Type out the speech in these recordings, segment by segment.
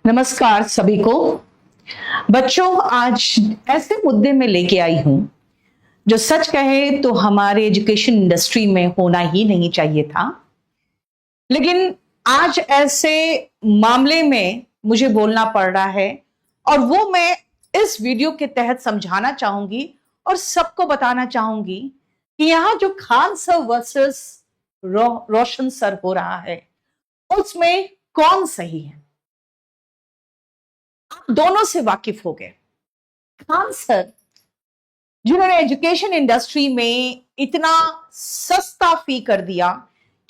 नमस्कार सभी को। बच्चों, आज ऐसे मुद्दे में लेके आई हूं जो सच कहे तो हमारे एजुकेशन इंडस्ट्री में होना ही नहीं चाहिए था, लेकिन आज ऐसे मामले में मुझे बोलना पड़ रहा है और वो मैं इस वीडियो के तहत समझाना चाहूंगी और सबको बताना चाहूंगी कि यहां जो खान सर वर्सेस रोशन सर हो रहा है उसमें कौन सही है। आप दोनों से वाकिफ हो गए। खान सर जिन्होंने एजुकेशन इंडस्ट्री में इतना सस्ता फी कर दिया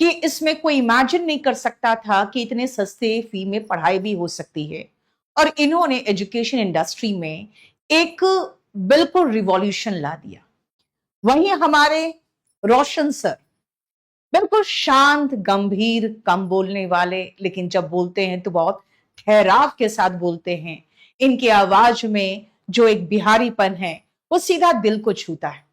कि इसमें कोई इमेजिन नहीं कर सकता था कि इतने सस्ते फी में पढ़ाई भी हो सकती है, और इन्होंने एजुकेशन इंडस्ट्री में एक बिल्कुल रिवॉल्यूशन ला दिया। वहीं हमारे रोशन सर बिल्कुल शांत, गंभीर, कम बोलने वाले, लेकिन जब बोलते हैं तो बहुत ठहराव के साथ बोलते हैं। इनकी आवाज में जो एक बिहारीपन है वो सीधा दिल को छूता है।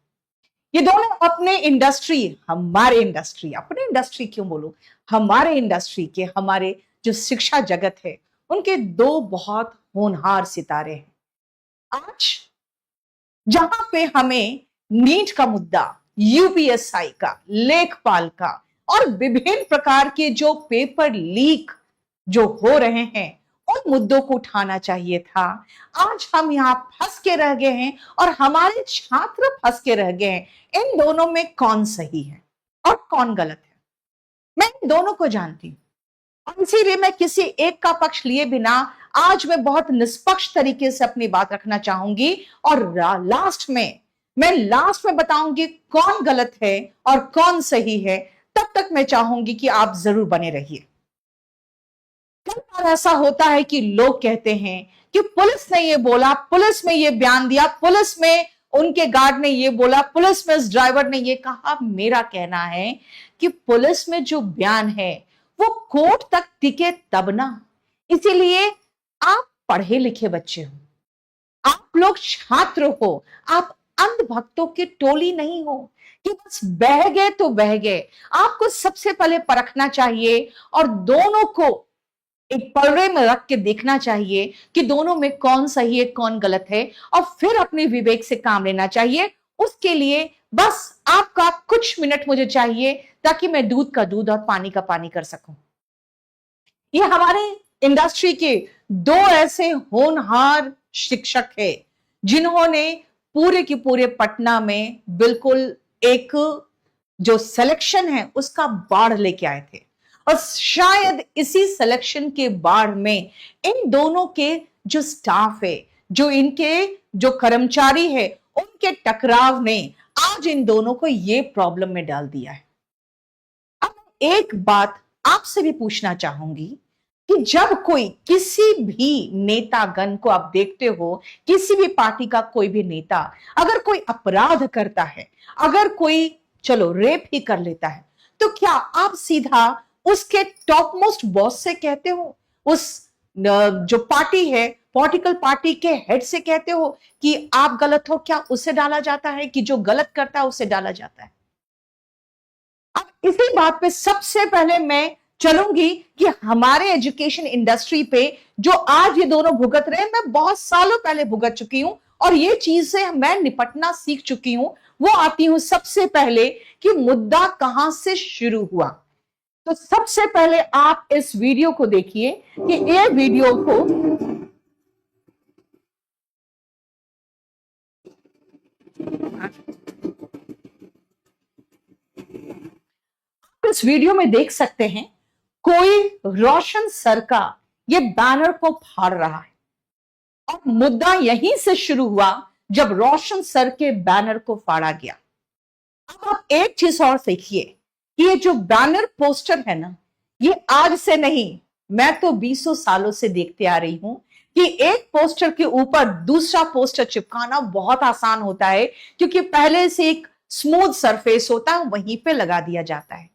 ये दोनों अपने इंडस्ट्री, हमारे इंडस्ट्री, अपने इंडस्ट्री क्यों बोलूं, हमारे इंडस्ट्री के, हमारे जो शिक्षा जगत है उनके दो बहुत होनहार सितारे हैं। आज जहां पे हमें नीट का मुद्दा, यूपीएसआई का, लेखपाल का और विभिन्न प्रकार के जो पेपर लीक जो हो रहे हैं उन मुद्दों को उठाना चाहिए था, आज हम यहां फंस के रह गए हैं और हमारे छात्र फंस के रह गए हैं। इन दोनों में कौन सही है और कौन गलत है, मैं इन दोनों को जानती हूं और इसीलिए मैं किसी एक का पक्ष लिए बिना आज मैं बहुत निष्पक्ष तरीके से अपनी बात रखना चाहूंगी और लास्ट में बताऊंगी कौन गलत है और कौन सही है। तब तक मैं चाहूंगी कि आप जरूर बने रहिए। कई बार ऐसा होता है कि लोग कहते हैं कि पुलिस ने ये बोला, पुलिस में ये बयान दिया, पुलिस में उनके गार्ड ने ये बोला, पुलिस में इस ड्राइवर ने ये कहा। मेरा कहना है कि पुलिस में जो बयान है वो कोर्ट तक टिके तब ना। इसीलिए आप पढ़े लिखे बच्चे हो, आप लोग छात्र हो, आप अंधभक्तों की टोली नहीं हो कि बस बह गए तो बह गए। आपको सबसे पहले परखना चाहिए और दोनों को एक पलड़े में रख के देखना चाहिए कि दोनों में कौन सही है कौन गलत है, और फिर अपने विवेक से काम लेना चाहिए। उसके लिए बस आपका कुछ मिनट मुझे चाहिए ताकि मैं दूध का दूध और पानी का पानी कर सकूं। ये हमारे इंडस्ट्री के दो ऐसे होनहार शिक्षक है जिन्होंने पूरे के पूरे पटना में बिल्कुल एक जो सिलेक्शन है उसका बाढ़ लेके आए थे, और शायद इसी सिलेक्शन के बाढ़ में इन दोनों के जो स्टाफ है, जो इनके जो कर्मचारी है, उनके टकराव ने आज इन दोनों को ये प्रॉब्लम में डाल दिया है। अब एक बात आपसे भी पूछना चाहूंगी कि जब कोई किसी भी नेतागण को आप देखते हो, किसी भी पार्टी का कोई भी नेता अगर कोई अपराध करता है, अगर कोई चलो रेप ही कर लेता है, तो क्या आप सीधा उसके टॉप मोस्ट बॉस से कहते हो, उस जो पार्टी है, पॉलिटिकल पार्टी के हेड से कहते हो कि आप गलत हो? क्या उसे डाला जाता है कि जो गलत करता है उसे डाला जाता है? अब इसी बात पे सबसे पहले मैं चलूंगी कि हमारे एजुकेशन इंडस्ट्री पे जो आज ये दोनों भुगत रहे हैं, मैं बहुत सालों पहले भुगत चुकी हूं और ये चीज से मैं निपटना सीख चुकी हूं। वो आती हूं सबसे पहले कि मुद्दा कहां से शुरू हुआ। तो सबसे पहले आप इस वीडियो को देखिए कि ये वीडियो को इस वीडियो में देख सकते हैं, कोई रोशन सर का ये बैनर को फाड़ रहा है और मुद्दा यहीं से शुरू हुआ जब रोशन सर के बैनर को फाड़ा गया। अब आप एक चीज और देखिए कि ये जो बैनर पोस्टर है ना, ये आज से नहीं, मैं तो 20 सालों से देखते आ रही हूं कि एक पोस्टर के ऊपर दूसरा पोस्टर चिपकाना बहुत आसान होता है, क्योंकि पहले से एक स्मूथ सरफेस होता है, वहीं पे लगा दिया जाता है।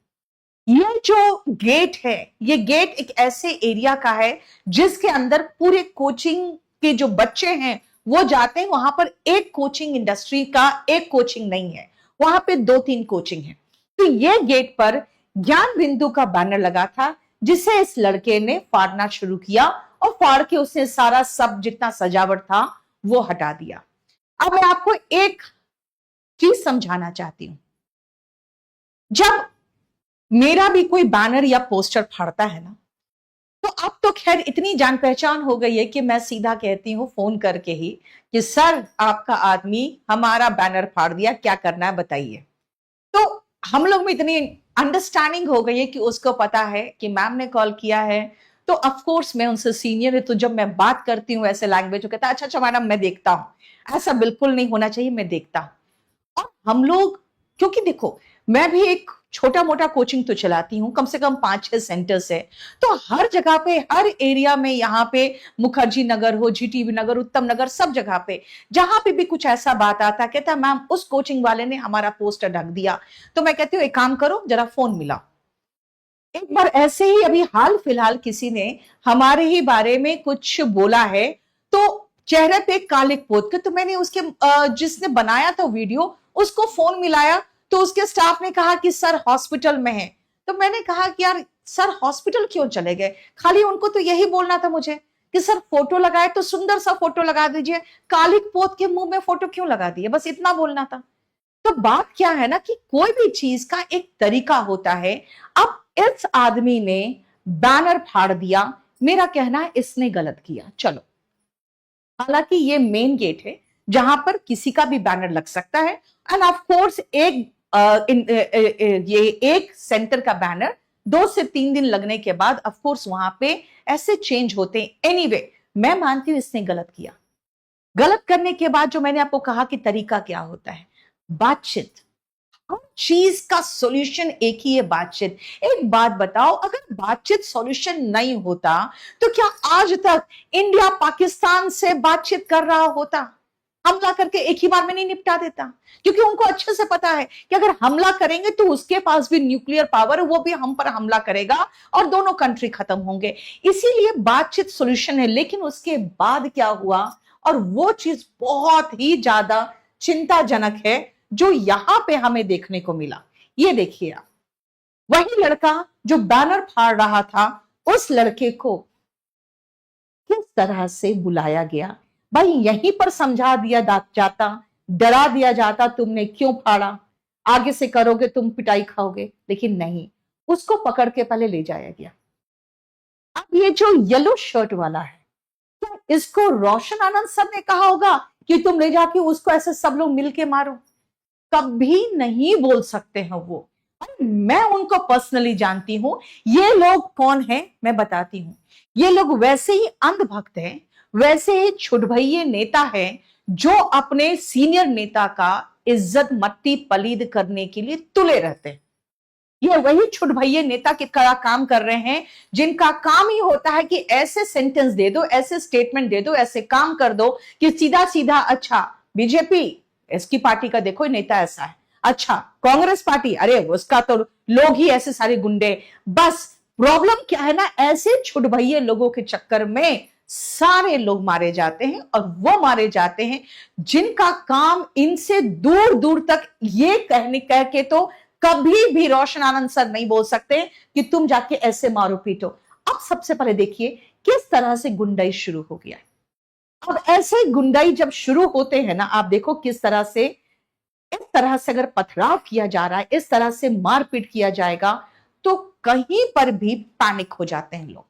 ये जो गेट है, ये गेट एक ऐसे एरिया का है जिसके अंदर पूरे कोचिंग के जो बच्चे हैं वो जाते हैं। वहां पर एक कोचिंग इंडस्ट्री का एक कोचिंग नहीं है, वहां पे 2-3 कोचिंग है। तो ये गेट पर ज्ञान बिंदु का बैनर लगा था, जिसे इस लड़के ने फाड़ना शुरू किया और फाड़ के उसने सारा सब जितना सजावट था वो हटा दिया। अब मैं आपको एक चीज समझाना चाहती हूं। जब मेरा भी कोई बैनर या पोस्टर फाड़ता है ना, तो अब तो खैर इतनी जान पहचान हो गई है कि मैं सीधा कहती हूँ फोन करके ही कि सर, आपका आदमी हमारा बैनर फाड़ दिया, क्या करना है बताइए। तो हम लोग में इतनी अंडरस्टैंडिंग हो गई है कि उसको पता है कि मैम ने कॉल किया है, तो ऑफ कोर्स मैं उनसे सीनियर है, तो जब मैं बात करती हूँ ऐसे लैंग्वेज, वो कहता है अच्छा अच्छा मैडम मैं देखता हूँ। ऐसा बिल्कुल नहीं होना चाहिए, मैं देखता हूँ। और हम लोग, क्योंकि देखो मैं भी एक छोटा मोटा कोचिंग तो चलाती हूँ, कम से कम 5-6 सेंटर्स है, तो हर जगह पे, हर एरिया में, यहाँ पे मुखर्जी नगर हो, जीटीबी नगर, उत्तम नगर, सब जगह पे जहां पे भी कुछ ऐसा बात आता, कहता मैम उस कोचिंग वाले ने हमारा पोस्टर ढक दिया। तो मैं कहती हूँ एक काम करो, जरा फोन मिलाओ। एक बार ऐसे ही अभी हाल फिलहाल किसी ने हमारे ही बारे में कुछ बोला है, तो चेहरे पे कालिक पोत के, तो मैंने उसके जिसने बनाया था वीडियो उसको फोन मिलाया, तो उसके स्टाफ ने कहा कि सर हॉस्पिटल में है। तो मैंने कहा कि यार सर हॉस्पिटल क्यों चले गए, खाली उनको तो यही बोलना था मुझे कि सर फोटो लगाए तो सुंदर सा फोटो लगा दीजिए, कालिक पोत के मुंह में फोटो क्यों लगा दिए, बस इतना बोलना था। तो बात क्या है ना कि कोई भी चीज का एक तरीका होता है। अब इस आदमी ने बैनर फाड़ दिया, मेरा कहना है इसने गलत किया। चलो, हालांकि ये मेन गेट है जहां पर किसी का भी बैनर लग सकता है, एंड ऑफ कोर्स ये एक सेंटर का बैनर 2 से 3 दिन लगने के बाद ऑफ कोर्स वहां पे ऐसे चेंज होते हैं। एनीवे, मैं मानती हूं इसने गलत किया। गलत करने के बाद जो मैंने आपको कहा कि तरीका क्या होता है, बातचीत। हर चीज का सॉल्यूशन एक ही है, बातचीत। एक बात बताओ, अगर बातचीत सॉल्यूशन नहीं होता तो क्या आज तक इंडिया पाकिस्तान से बातचीत कर रहा होता? हमला करके एक ही बार में नहीं निपटा देता, क्योंकि उनको अच्छे से पता है कि अगर हमला करेंगे तो उसके पास भी न्यूक्लियर पावर है, वो भी हम पर हमला करेगा और दोनों कंट्री खत्म होंगे। इसीलिए बातचीत सॉल्यूशन है। लेकिन उसके बाद क्या हुआ, और वो चीज बहुत ही ज्यादा चिंताजनक है जो यहां पे हमें देखने को मिला। ये देखिए आप, वही लड़का जो बैनर फाड़ रहा था, उस लड़के को किस तरह से बुलाया गया। भाई यहीं पर समझा दिया जाता, डरा दिया जाता, तुमने क्यों फाड़ा, आगे से करोगे तुम पिटाई खाओगे, लेकिन नहीं, उसको पकड़ के पहले ले जाया गया। अब ये जो येलो शर्ट वाला है, क्या इसको रोशन आनंद सर ने कहा होगा कि तुम ले जाके उसको ऐसे सब लोग मिलके मारो? कभी नहीं बोल सकते हैं वो। मैं उनको पर्सनली जानती हूं। ये लोग कौन है मैं बताती हूं। ये लोग वैसे ही अंधभक्त हैं, वैसे ही छुटभइये नेता हैं, जो अपने सीनियर नेता का इज्जत मट्टी पलीद करने के लिए तुले रहते हैं। ये वही छुटभइये नेता की तरह काम कर रहे हैं, जिनका काम ही होता है कि ऐसे सेंटेंस दे दो, ऐसे स्टेटमेंट दे दो, ऐसे काम कर दो कि सीधा सीधा, अच्छा बीजेपी इसकी पार्टी का देखो नेता ऐसा है, अच्छा कांग्रेस पार्टी, अरे उसका तो लोग ही ऐसे सारे गुंडे। बस प्रॉब्लम क्या है ना, ऐसे छुटभइये लोगों के चक्कर में सारे लोग मारे जाते हैं, और वो मारे जाते हैं जिनका काम इनसे दूर दूर तक ये कह के तो कभी भी रोशन आनंद सर नहीं बोल सकते कि तुम जाके ऐसे मारो पीटो। अब सबसे पहले देखिए किस तरह से गुंडाई शुरू हो गया है। अब ऐसे गुंडाई जब शुरू होते हैं ना, आप देखो किस तरह से, इस तरह से अगर पथराव किया जा रहा है, इस तरह से मारपीट किया जाएगा, तो कहीं पर भी पैनिक हो जाते हैं लोग।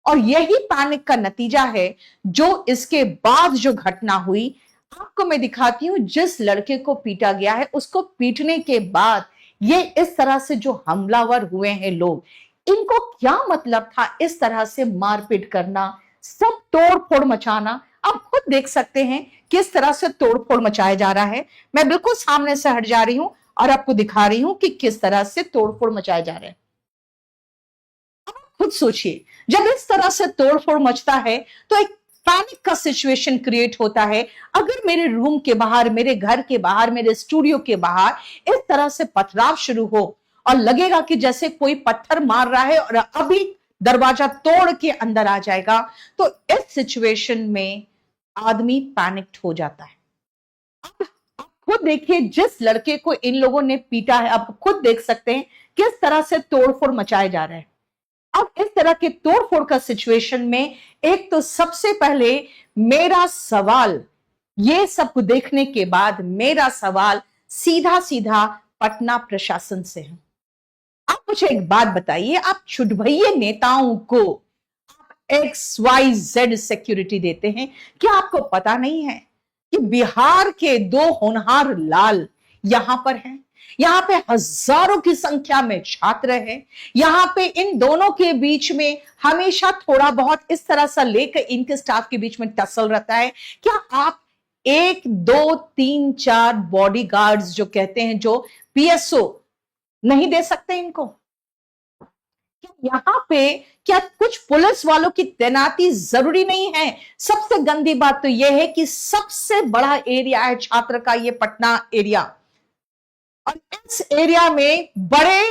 और यही पैनिक का नतीजा है जो इसके बाद जो घटना हुई। आपको मैं दिखाती हूं, जिस लड़के को पीटा गया है, उसको पीटने के बाद ये इस तरह से जो हमलावर हुए हैं लोग, इनको क्या मतलब था इस तरह से मारपीट करना, सब तोड़ फोड़ मचाना। आप खुद देख सकते हैं किस तरह से तोड़फोड़ मचाया जा रहा है। मैं बिल्कुल सामने से हट जा रही हूं और आपको दिखा रही हूं कि किस तरह से तोड़फोड़ मचाए जा रहे हैं। खुद सोचिए, जब इस तरह से तोड़फोड़ मचता है तो एक पैनिक का सिचुएशन क्रिएट होता है। अगर मेरे रूम के बाहर, मेरे घर के बाहर, मेरे स्टूडियो के बाहर इस तरह से पथराव शुरू हो और लगेगा कि जैसे कोई पत्थर मार रहा है और अभी दरवाजा तोड़ के अंदर आ जाएगा, तो इस सिचुएशन में आदमी पैनिक्ड हो जाता है। आप खुद देखिए, जिस लड़के को इन लोगों ने पीटा है, आप खुद देख सकते हैं किस तरह से तोड़फोड़ मचाए जा रहे हैं। अब इस तरह के तोड़फोड़ का सिचुएशन में एक तो सबसे पहले मेरा सवाल, ये सब देखने के बाद मेरा सवाल सीधा सीधा पटना प्रशासन से है। आप मुझे एक बात बताइए, आप छुटभइये नेताओं को XYZ सिक्योरिटी देते हैं, क्या आपको पता नहीं है कि बिहार के दो होनहार लाल यहां पर हैं? यहां पे हजारों की संख्या में छात्र हैं। यहां पे इन दोनों के बीच में हमेशा थोड़ा बहुत इस तरह सा लेकर इनके स्टाफ के बीच में टसल रहता है। क्या आप 1 2 3 4 बॉडीगार्ड्स जो कहते हैं, जो PSO नहीं दे सकते इनको? यहां पे क्या कुछ पुलिस वालों की तैनाती जरूरी नहीं है? सबसे गंदी बात तो यह है कि सबसे बड़ा एरिया है छात्र का ये पटना एरिया, और इस एरिया में बड़े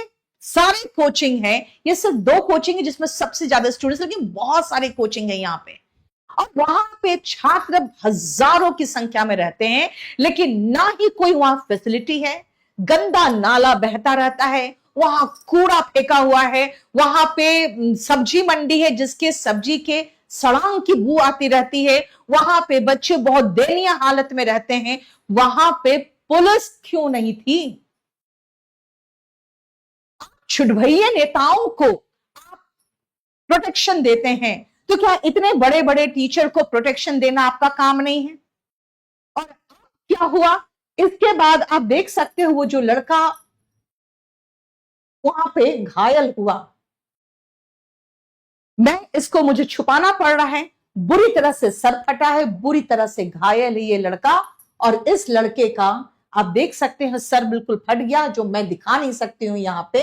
सारे कोचिंग है। ये सिर्फ 2 कोचिंग है जिसमें सबसे ज्यादा स्टूडेंट्स, लेकिन बहुत सारे कोचिंग है यहां पे, और वहां पे छात्र हजारों की संख्या में रहते हैं, लेकिन ना ही कोई वहां फैसिलिटी है। गंदा नाला बहता रहता है, वहां कूड़ा फेंका हुआ है, वहां पे सब्जी मंडी है जिसके सब्जी के सड़ांग की बू आती रहती है, वहां पे बच्चे बहुत दयनीय हालत में रहते हैं। वहां पे पुलिस क्यों नहीं थी? छुटभइये नेताओं को आप प्रोटेक्शन देते हैं, तो क्या इतने बड़े बड़े टीचर को प्रोटेक्शन देना आपका काम नहीं है? और क्या हुआ इसके बाद? आप देख सकते हो वो जो लड़का वहां पे घायल हुआ, मुझे छुपाना पड़ रहा है, बुरी तरह से सर फटा है, बुरी तरह से घायल है ये लड़का, और इस लड़के का आप देख सकते हैं सर बिल्कुल फट गया, जो मैं दिखा नहीं सकती हूं यहां पे।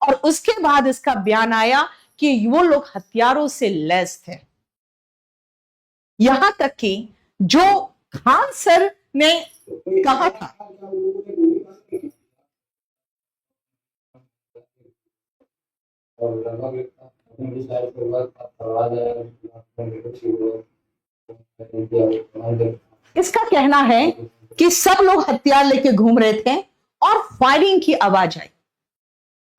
और उसके बाद इसका बयान आया कि वो लोग हथियारों से लैस थे। यहां तक कि जो खान सर ने कहा था, इसका कहना है कि सब लोग हथियार लेके घूम रहे थे और फायरिंग की आवाज आई।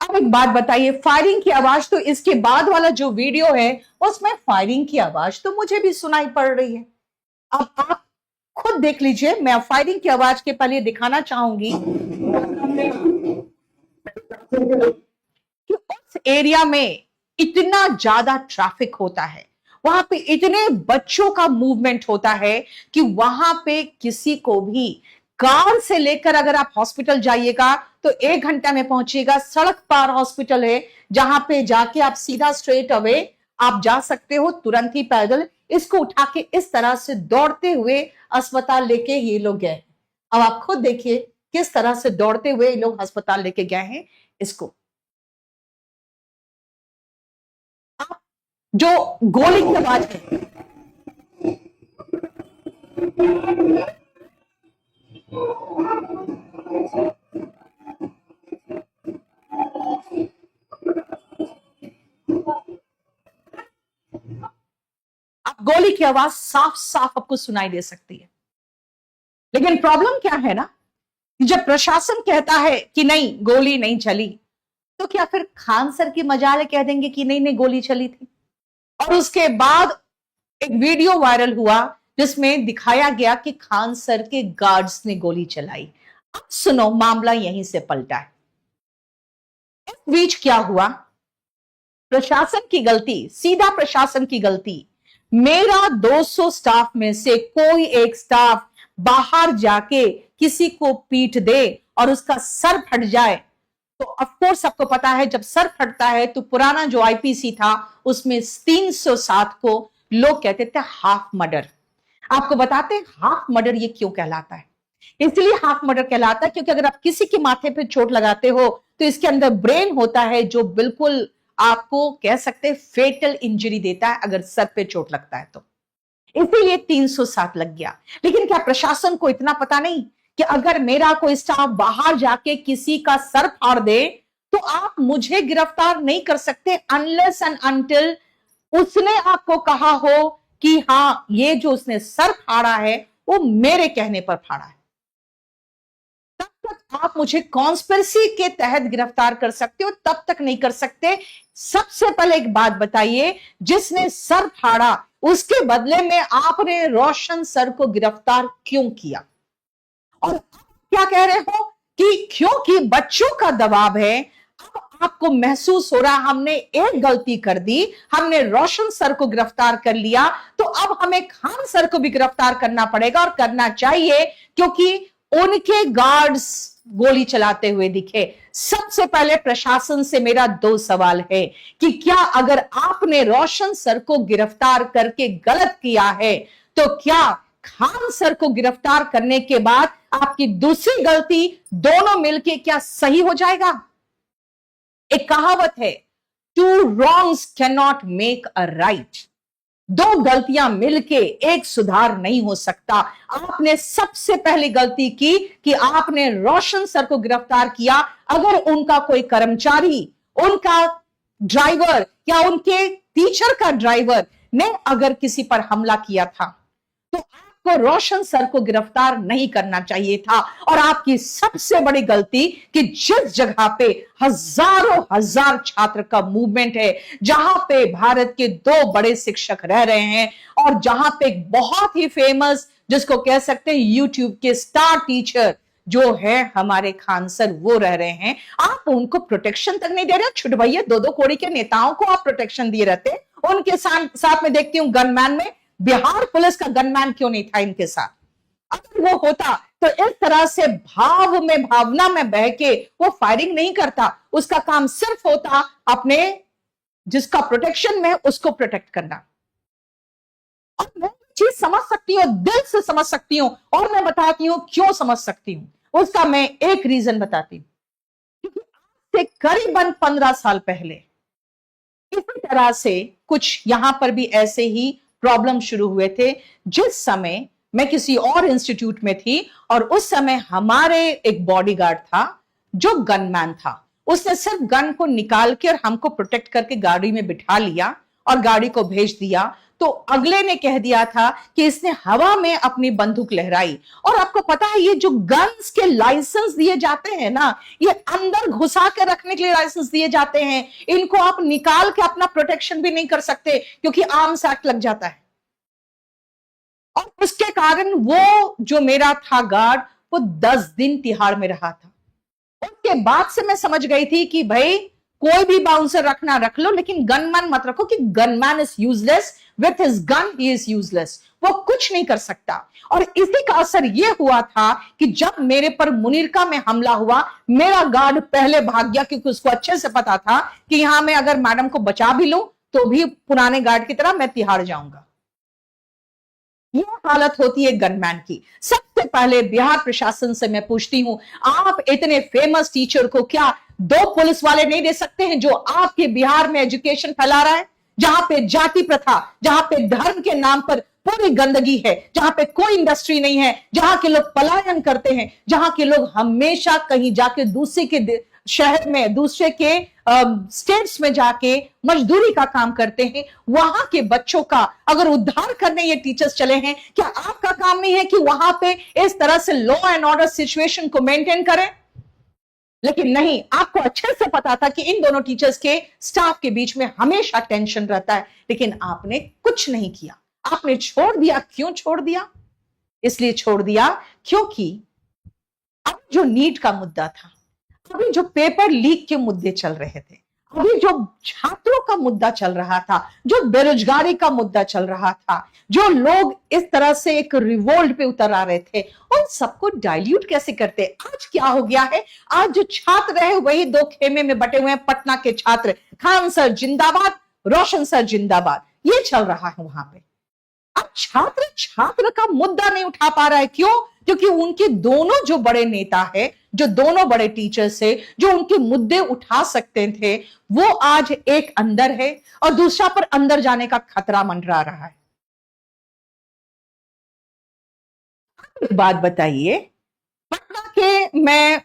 अब एक बात बताइए, फायरिंग की आवाज, तो इसके बाद वाला जो वीडियो है उसमें फायरिंग की आवाज तो मुझे भी सुनाई पड़ रही है। अब आप खुद देख लीजिए, मैं फायरिंग की आवाज के पहले दिखाना चाहूंगी कि उस एरिया में इतना ज्यादा ट्रैफिक होता है, वहां पे इतने बच्चों का मूवमेंट होता है कि वहां पे किसी को भी कार से लेकर अगर आप हॉस्पिटल जाइएगा तो 1 घंटा में पहुंचिएगा। सड़क पार हॉस्पिटल है जहां पे जाके आप सीधा स्ट्रेट अवे आप जा सकते हो, तुरंत ही पैदल। इसको उठा के इस तरह से दौड़ते हुए अस्पताल लेके ये लोग गए। अब आप खुद देखिए किस तरह से दौड़ते हुए ये लोग अस्पताल लेके गए हैं इसको। जो गोली की आवाज है, अब गोली की आवाज साफ साफ आपको सुनाई दे सकती है। लेकिन प्रॉब्लम क्या है ना, जब प्रशासन कहता है कि नहीं गोली नहीं चली, तो क्या फिर खान सर की मजाल कह देंगे कि नहीं नहीं गोली चली थी? और उसके बाद एक वीडियो वायरल हुआ जिसमें दिखाया गया कि खान सर के गार्ड्स ने गोली चलाई। अब सुनो, मामला यहीं से पलटा है। इस बीच क्या हुआ? प्रशासन की गलती, सीधा प्रशासन की गलती। मेरा 200 स्टाफ में से कोई एक स्टाफ बाहर जाके किसी को पीट दे और उसका सर फट जाए, तो ऑफकोर्स सबको पता है जब सर फटता है तो पुराना जो IPC था उसमें 307 को लोग कहते थे हाफ मर्डर। आपको बताते हैं हाफ मर्डर ये क्यों कहलाता है। इसलिए हाफ मर्डर कहलाता है क्योंकि अगर आप किसी के माथे पे चोट लगाते हो तो इसके अंदर ब्रेन होता है जो बिल्कुल आपको कह सकते हैं फेटल इंजरी देता है अगर सर पे चोट लगता है तो। इसीलिए 307 लग गया। लेकिन क्या प्रशासन को इतना पता नहीं कि अगर मेरा कोई स्टाफ बाहर जाके किसी का सर फाड़ दे तो आप मुझे गिरफ्तार नहीं कर सकते अनलेस एंड अनटिल उसने आपको कहा हो कि हां ये जो उसने सर फाड़ा है वो मेरे कहने पर फाड़ा है। तब तक आप मुझे कॉन्स्पिरेसी के तहत गिरफ्तार कर सकते हो, तब तक नहीं कर सकते। सबसे पहले एक बात बताइए, जिसने सर फाड़ा उसके बदले में आपने रोशन सर को गिरफ्तार क्यों किया? और क्या कह रहे हो कि क्योंकि बच्चों का दबाव है। अब आपको महसूस हो रहा हमने एक गलती कर दी, हमने रोशन सर को गिरफ्तार कर लिया तो अब हमें खान सर को भी गिरफ्तार करना पड़ेगा और करना चाहिए क्योंकि उनके गार्ड्स गोली चलाते हुए दिखे। सबसे पहले प्रशासन से मेरा दो सवाल है कि क्या अगर आपने रोशन सर को गिरफ्तार करके गलत किया है तो क्या खान सर को गिरफ्तार करने के बाद आपकी दूसरी गलती दोनों मिलके क्या सही हो जाएगा? एक कहावत है, two wrongs can not make a right. दो गलतियां मिलके एक सुधार नहीं हो सकता। आपने सबसे पहली गलती की कि आपने रोशन सर को गिरफ्तार किया। अगर उनका कोई कर्मचारी, उनका ड्राइवर या उनके टीचर का ड्राइवर ने अगर किसी पर हमला किया था तो आपको रोशन सर को गिरफ्तार नहीं करना चाहिए था। और आपकी सबसे बड़ी गलती कि जिस जगह पे हजारों हजार छात्र का मूवमेंट है, जहां पे भारत के दो बड़े शिक्षक रह रहे हैं और जहां पे एक बहुत ही फेमस जिसको कह सकते हैं यूट्यूब के स्टार टीचर जो है हमारे खान सर वो रह रहे हैं, आप उनको प्रोटेक्शन तक नहीं दे रहे। छुट भैया, दो दो कोड़ी के नेताओं को आप प्रोटेक्शन दिए रहते। उनके साथ में देखती हूं गनमैन में, बिहार पुलिस का गनमैन क्यों नहीं था इनके साथ? अगर वो होता तो इस तरह से भाव में, भावना में बह के वो फायरिंग नहीं करता। उसका काम सिर्फ होता अपने जिसका प्रोटेक्शन में उसको प्रोटेक्ट करना। और मैं चीज समझ सकती हूँ, दिल से समझ सकती हूँ और मैं बताती हूँ क्यों समझ सकती हूं। उसका मैं एक रीजन बताती हूँ। क्योंकि आज से करीबन 15 साल पहले इसी तरह से कुछ यहां पर भी ऐसे ही प्रॉब्लम शुरू हुए थे। जिस समय मैं किसी और इंस्टीट्यूट में थी और उस समय हमारे एक बॉडीगार्ड था जो गनमैन था। उसने सिर्फ गन को निकाल के और हमको प्रोटेक्ट करके गाड़ी में बिठा लिया और गाड़ी को भेज दिया। तो अगले ने कह दिया था कि इसने हवा में अपनी बंदूक लहराई। और आपको पता है ये जो गन्स के लाइसेंस दिए जाते हैं ना, ये अंदर घुसा के रखने के लिए लाइसेंस दिए जाते हैं। इनको आप निकाल के अपना प्रोटेक्शन भी नहीं कर सकते क्योंकि आर्म्स एक्ट लग जाता है। और उसके कारण वो जो मेरा था गार्ड, वो 10 दिन तिहाड़ में रहा था। उसके बाद से मैं समझ गई थी कि भाई कोई भी बाउंसर रखना रख लो, लेकिन गनमैन मत रखो कि gunman is useless, with his gun he is useless. वो कुछ नहीं कर सकता। और इसी का असर यह हुआ था कि जब मेरे पर मुनीरका में हमला हुआ, मेरा गार्ड पहले भाग गया क्योंकि उसको अच्छे से पता था कि यहां मैं अगर मैडम को बचा भी लूं तो भी पुराने गार्ड की तरह मैं तिहाड़ जाऊंगा। ये हालत होती है गनमैन की। सबसे पहले बिहार प्रशासन से मैं पूछती हूं, आप इतने फेमस टीचर को क्या 2 पुलिस वाले नहीं दे सकते हैं जो आपके बिहार में एजुकेशन फैला रहा है, जहां पे जाति प्रथा, जहां पे धर्म के नाम पर पूरी गंदगी है, जहां पे कोई इंडस्ट्री नहीं है, जहां के लोग पलायन करते हैं, जहां के लोग हमेशा कहीं जाके दूसरे के शहर में, दूसरे के स्टेट्स में जाके मजदूरी का काम करते हैं। वहां के बच्चों का अगर उद्धार करने ये टीचर्स चले हैं, क्या आपका काम नहीं है कि वहां पे इस तरह से लॉ एंड ऑर्डर सिचुएशन को मेंटेन करें? लेकिन नहीं, आपको अच्छे से पता था कि इन दोनों टीचर्स के स्टाफ के बीच में हमेशा टेंशन रहता है, लेकिन आपने कुछ नहीं किया। आपने छोड़ दिया। क्यों छोड़ दिया? इसलिए छोड़ दिया क्योंकि अब जो नीट का मुद्दा था, अभी जो पेपर लीक के मुद्दे चल रहे थे, अभी जो छात्रों का मुद्दा चल रहा था, जो बेरोजगारी का मुद्दा चल रहा था, जो लोग इस तरह से एक रिवोल्ट पे उतर आ रहे थे, उन सबको डाइल्यूट कैसे करते? आज क्या हो गया है? आज जो छात्र है वही 2 खेमे में बटे हुए हैं। पटना के छात्र, खान सर जिंदाबाद, रोशन सर जिंदाबाद, ये चल रहा है वहां पे। अब छात्र छात्र का मुद्दा नहीं उठा पा रहा है। क्यों? क्योंकि उनके दोनों जो बड़े नेता है, जो दोनों बड़े टीचर्स है, जो उनके मुद्दे उठा सकते थे, वो आज एक अंदर है और दूसरा पर अंदर जाने का खतरा मंडरा रहा है। एक बात बताइए, पटना के मैं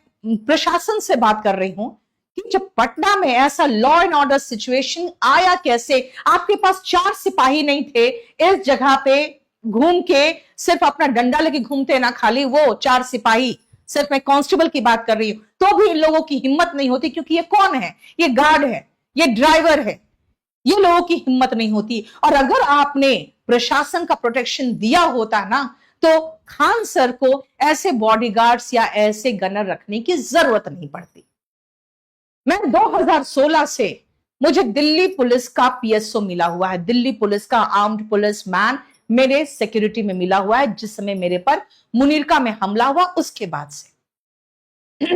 प्रशासन से बात कर रही हूं कि जब पटना में ऐसा लॉ एंड ऑर्डर सिचुएशन आया कैसे? आपके पास 4 सिपाही नहीं थे इस जगह पे घूम के सिर्फ अपना डंडा लेके घूमते ना, खाली वो 4 सिपाही, सिर्फ मैं कांस्टेबल की बात कर रही हूं, तो भी इन लोगों की हिम्मत नहीं होती, क्योंकि ये कौन है? ये गार्ड है, ये ड्राइवर है, ये लोगों की हिम्मत नहीं होती। और अगर आपने प्रशासन का प्रोटेक्शन दिया होता ना, तो खान सर को ऐसे बॉडीगार्ड्स या ऐसे गनर रखने की जरूरत नहीं पड़ती। मैं 2016 से मुझे दिल्ली पुलिस का पीएसओ मिला हुआ है, दिल्ली पुलिस का आर्म्ड पुलिस मैन मेरे सिक्योरिटी में मिला हुआ है, जिस समय मेरे पर मुनीरका में हमला हुआ उसके बाद से